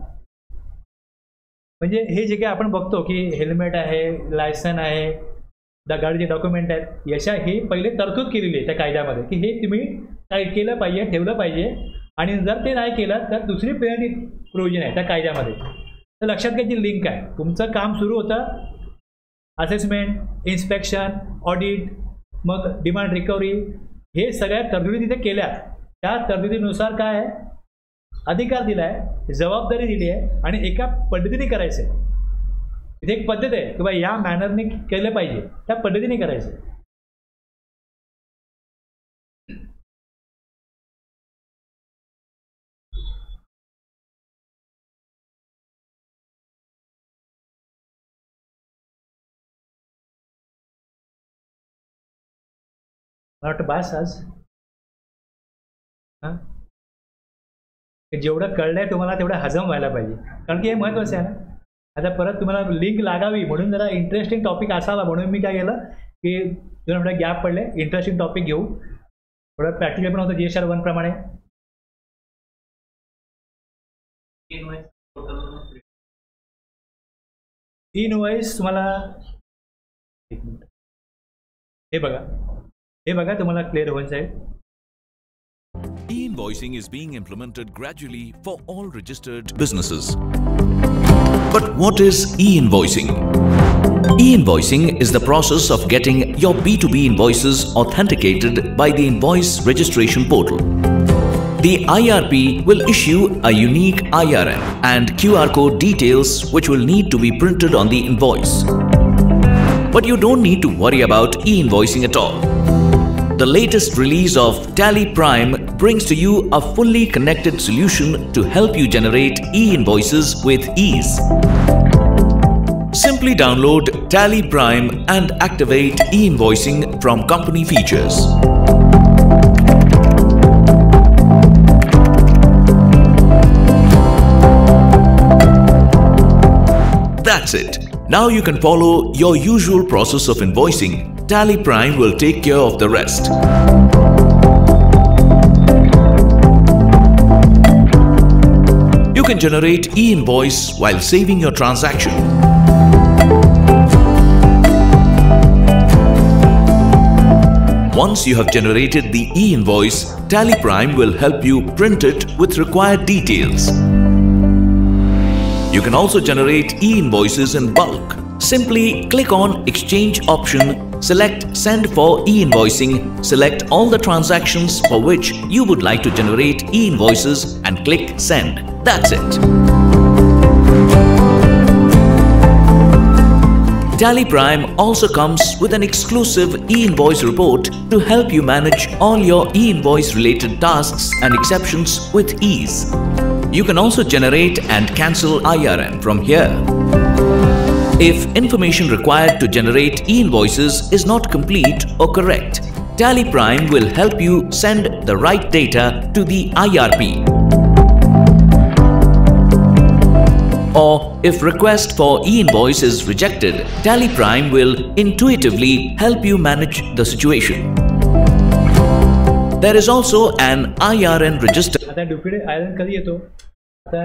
म्हणजे हे जे काही आपण बघतो की हेल्मेट आहे, लायसन आहे, गाडीचे डॉक्युमेंट आहेत, याच्या हे पहिले तरतूद केलेली आहे त्या कायद्यामध्ये की हे तुम्ही काय केलं पाहिजे, ठेवलं पाहिजे. आणि जर ते नाही केलं तर दुसरी पेनल्टी प्रोव्हिजन आहे त्या कायद्यामध्ये. तर लक्षात घ्यायची लिंक आहे. तुमचं काम सुरू होतं असेसमेंट, इन्स्पेक्शन, ऑडिट, मग डिमांड रिकव्हरी, हे सगळ्या तरतुदी तिथे केल्या. त्या तरतुदीनुसार काय आहे, अधिकार दिला आहे, जबाबदारी दिली आहे आणि एका पद्धतीने करायचं आहे. इथे एक पद्धत आहे की बा या मॅनरने केलं पाहिजे, त्या पद्धतीने करायचं आहे. मला वाटतं बास आज. हां, जेवढं कळलंय तुम्हाला तेवढं हजम व्हायला पाहिजे, कारण की हे महत्त्वाचं आहे ना. आता परत तुम्हाला लिंक लागावी म्हणून जरा इंटरेस्टिंग टॉपिक असावा म्हणून मी काय केलं की 2 मिनिटं गॅप पडले, इंटरेस्टिंग टॉपिक घेऊ, थोडं प्रॅक्टिकल पण होतं GSTR 1 प्रमाणे. इनवॉइस तुम्हाला एक मिनिट हे बघा तुम्हाला क्लिअर होऊन जाईल. E-invoicing is being implemented gradually for all registered businesses. But what is e-invoicing? E-invoicing is the process of getting your B2B invoices authenticated by the Invoice Registration Portal. The IRP will issue a unique IRN and QR code details which will need to be printed on the invoice. But you don't need to worry about e-invoicing at all. The latest release of Tally Prime brings to you a fully connected solution to help you generate e-invoices with ease. Simply download Tally Prime and activate e-invoicing from company features. That's it. Now you can follow your usual process of invoicing. Tally Prime will take care of the rest. You can generate e-invoice while saving your transaction. Once you have generated the e-invoice, Tally Prime will help you print it with required details. You can also generate e-invoices in bulk. Simply click on Exchange option, select Send for e-invoicing, select all the transactions for which you would like to generate e-invoices and click Send. That's it. Tally Prime also comes with an exclusive e-invoice report to help you manage all your e-invoice related tasks and exceptions with ease. You can also generate and cancel IRN from here. If information required to generate e-invoices is not complete or correct, Tally Prime will help you send the right data to the IRP. Or if request for e-invoice is rejected, Tally Prime will intuitively help you manage the situation. There is also an IRN register. आता duplicate IRN कधी येतो? आता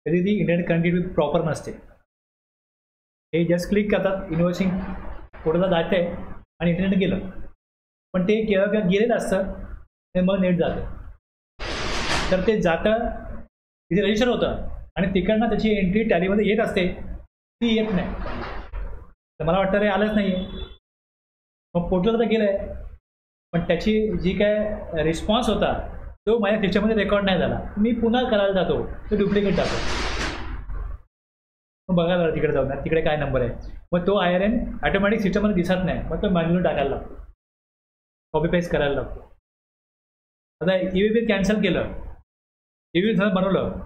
कधी ती internet connectivity proper नसते. हे just click करतात, इन्व्हॉइसिंग पोर्टलला जाते आणि इंटरनेट गेलं. पण ते केव्हा गेलेलं असतं ते मग नेट जातं. तर ते जातं तिथे रजिस्टर होतं आणि तिकडनं त्याची एंट्री टॅलीमध्ये येत असते, ती येत नाही. तर मला वाटतं रे आलंच नाही आहे. मग पोर्टलला तर गेलं आहे, पण त्याची जी काय रिस्पॉन्स होता तो माझ्या सिस्टममध्ये रेकॉर्ड नाही झाला. मी पुन्हा करायला जातो, तो डुप्लिकेट जातो. मग बघा जरा तिकडे जाऊन तिकडे काय नंबर आहे. मग तो IRN ऑटोमॅटिक सिस्टममध्ये दिसत नाही. मग तो मॅन्युअली टाकायला लागतो, कॉपी पेस्ट करायला लागतो. आता EVB कॅन्सल केलं, EVB बनवलं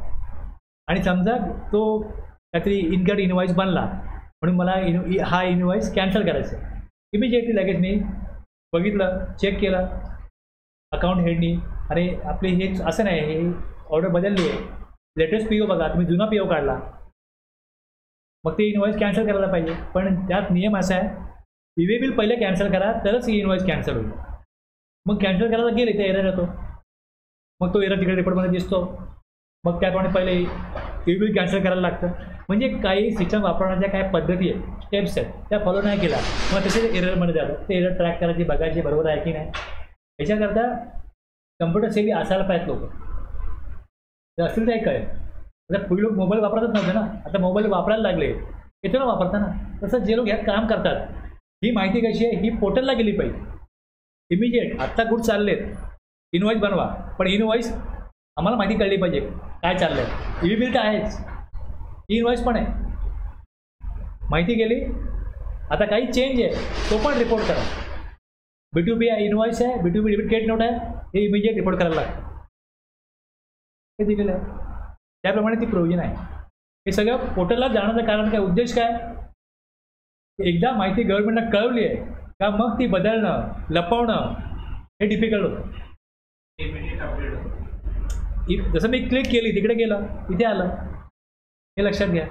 आणि समजा तो काहीतरी इनकरेक्ट इनवॉइस बनला म्हणून मला हा इनवॉइस कॅन्सल करायचा आहे. इमिजिएटली लगेच मी बघितलं, चेक केलं अकाउंट हेडनी, अरे आपली हे असं नाही, हे ऑर्डर बदलली आहे, लेटेस्ट PO बघा, तुम्ही जुना PO काढला, मग ते इनवॉइस कॅन्सल करायला पाहिजे. पण त्यात नियम असा आहे, EVB बिल पहिले कॅन्सल करा तरच ही इनवॉइस कॅन्सल होईल. मग कॅन्सल करायला गेले ते एरर येतो. मग तो एरर तिकडे रिपोर्टमध्ये दिसतो. मग त्याप्रमाणे पहिले EVB बिल कॅन्सल करायला लागतं. म्हणजे काही सिस्टम वापरण्याच्या काय पद्धती आहेत, स्टेप्स आहेत, त्या फॉलो नाही केला मग तसे एररमध्ये जातात. ते एरर ट्रॅक करायची, बघायची बरोबर आहे की नाही. याच्याकरता कम्प्युटर सेवी असायला पाहिजेत लोक. तर असतील तर काय. आता पूर्वी लोक मोबाईल वापरतच नव्हते ना, आता मोबाईल वापरायला लागले, येतो ना वापरता ना. तसं जे लोक ह्यात काम करतात, ही माहिती कशी आहे, ही पोर्टलला गेली पाहिजे इमिजिएट. आत्ता गुड चाललेत, इनवॉइस बनवा, पण इनवॉइस आम्हाला माहिती कळली पाहिजे काय चाललं आहे. EVB बिल तर आहेच, इनवॉइस पण आहे, माहिती गेली. आता काही चेंज आहे तो पण रिपोर्ट करा. B2B इनवॉइस आहे, B2B डेबिट क्रेडिट नोट आहे, हे इमिजिएट रिपोर्ट करायला लागतं. हे दिलेलं आहे, त्याप्रमाणे ती प्रोव्हिजन आहे. हे सगळं पोर्टलला जाण्याचं कारण काय, उद्देश काय, एकदा माहिती गव्हर्नमेंटला कळवली आहे का मग ती बदलणं, लपवणं हे डिफिकल्ट होतं. जसं मी क्लिक केली तिकडे गेलं, इथे आलं, हे लक्षात घ्या.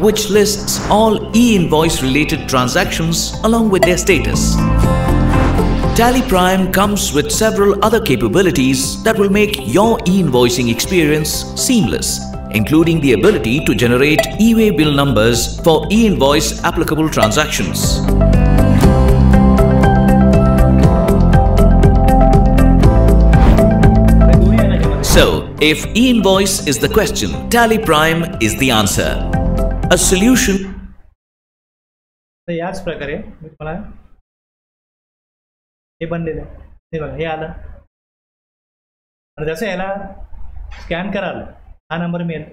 Which lists all e-invoice related transactions along with their status. Tally Prime comes with several other capabilities that will make your e-invoicing experience seamless, including the ability to generate e-way bill numbers for e-invoice applicable transactions. So, if e-invoice is the question, Tally Prime is the answer. A solution. तर याच प्रकारे मी तुम्हाला हे बनलेलं आहे, हे बघा, हे आलं. आणि जसं याला स्कॅन कराल हा नंबर मिळेल,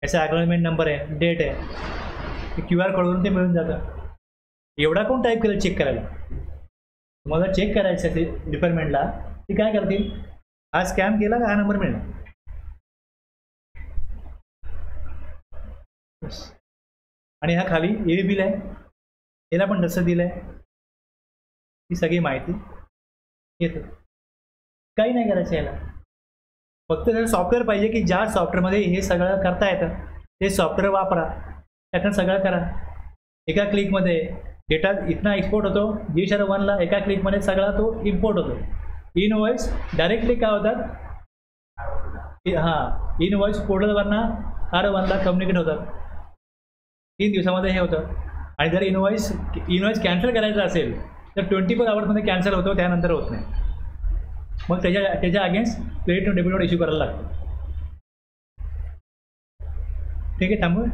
याचा ॲग्नॉलेजमेंट नंबर आहे, डेट आहे, QR कोडवरून ते मिळून जातं. एवढा कोण टाईप केलं चेक करायला. तुम्हाला चेक करायचं आहे डिपार्टमेंटला, ती काय करतील, हा स्कॅन केला का हा नंबर मिळणार. आणि हा खाली EVB बिल आहे, याला पण जसं दिलं आहे ही सगळी माहिती येते. काही नाही करायचं याला, फक्त त्याचं सॉफ्टवेअर पाहिजे की ज्या सॉफ्टवेअरमध्ये हे सगळं करता येतं ते सॉफ्टवेअर वापरा, त्यातून सगळं करा. एका क्लिकमध्ये डेटा इथनं एक्सपोर्ट होतो, G1ला एका क्लिकमध्ये सगळा तो इम्पोर्ट होतो. इनवॉइस डायरेक्टली काय होतात, हां इनवॉइस पोर्टलवरनं R1ला कम्युनिकेट होतात. 3 दिवसामध्ये हे होतं. आणि जर इनवॉइस कॅन्सल करायचं असेल तर 24 आवर्समध्ये कॅन्सल होतो, त्यानंतर होत नाही. मग त्याच्या against credit note debit note issue करायला लागतो. ठीक आहे, थांबू.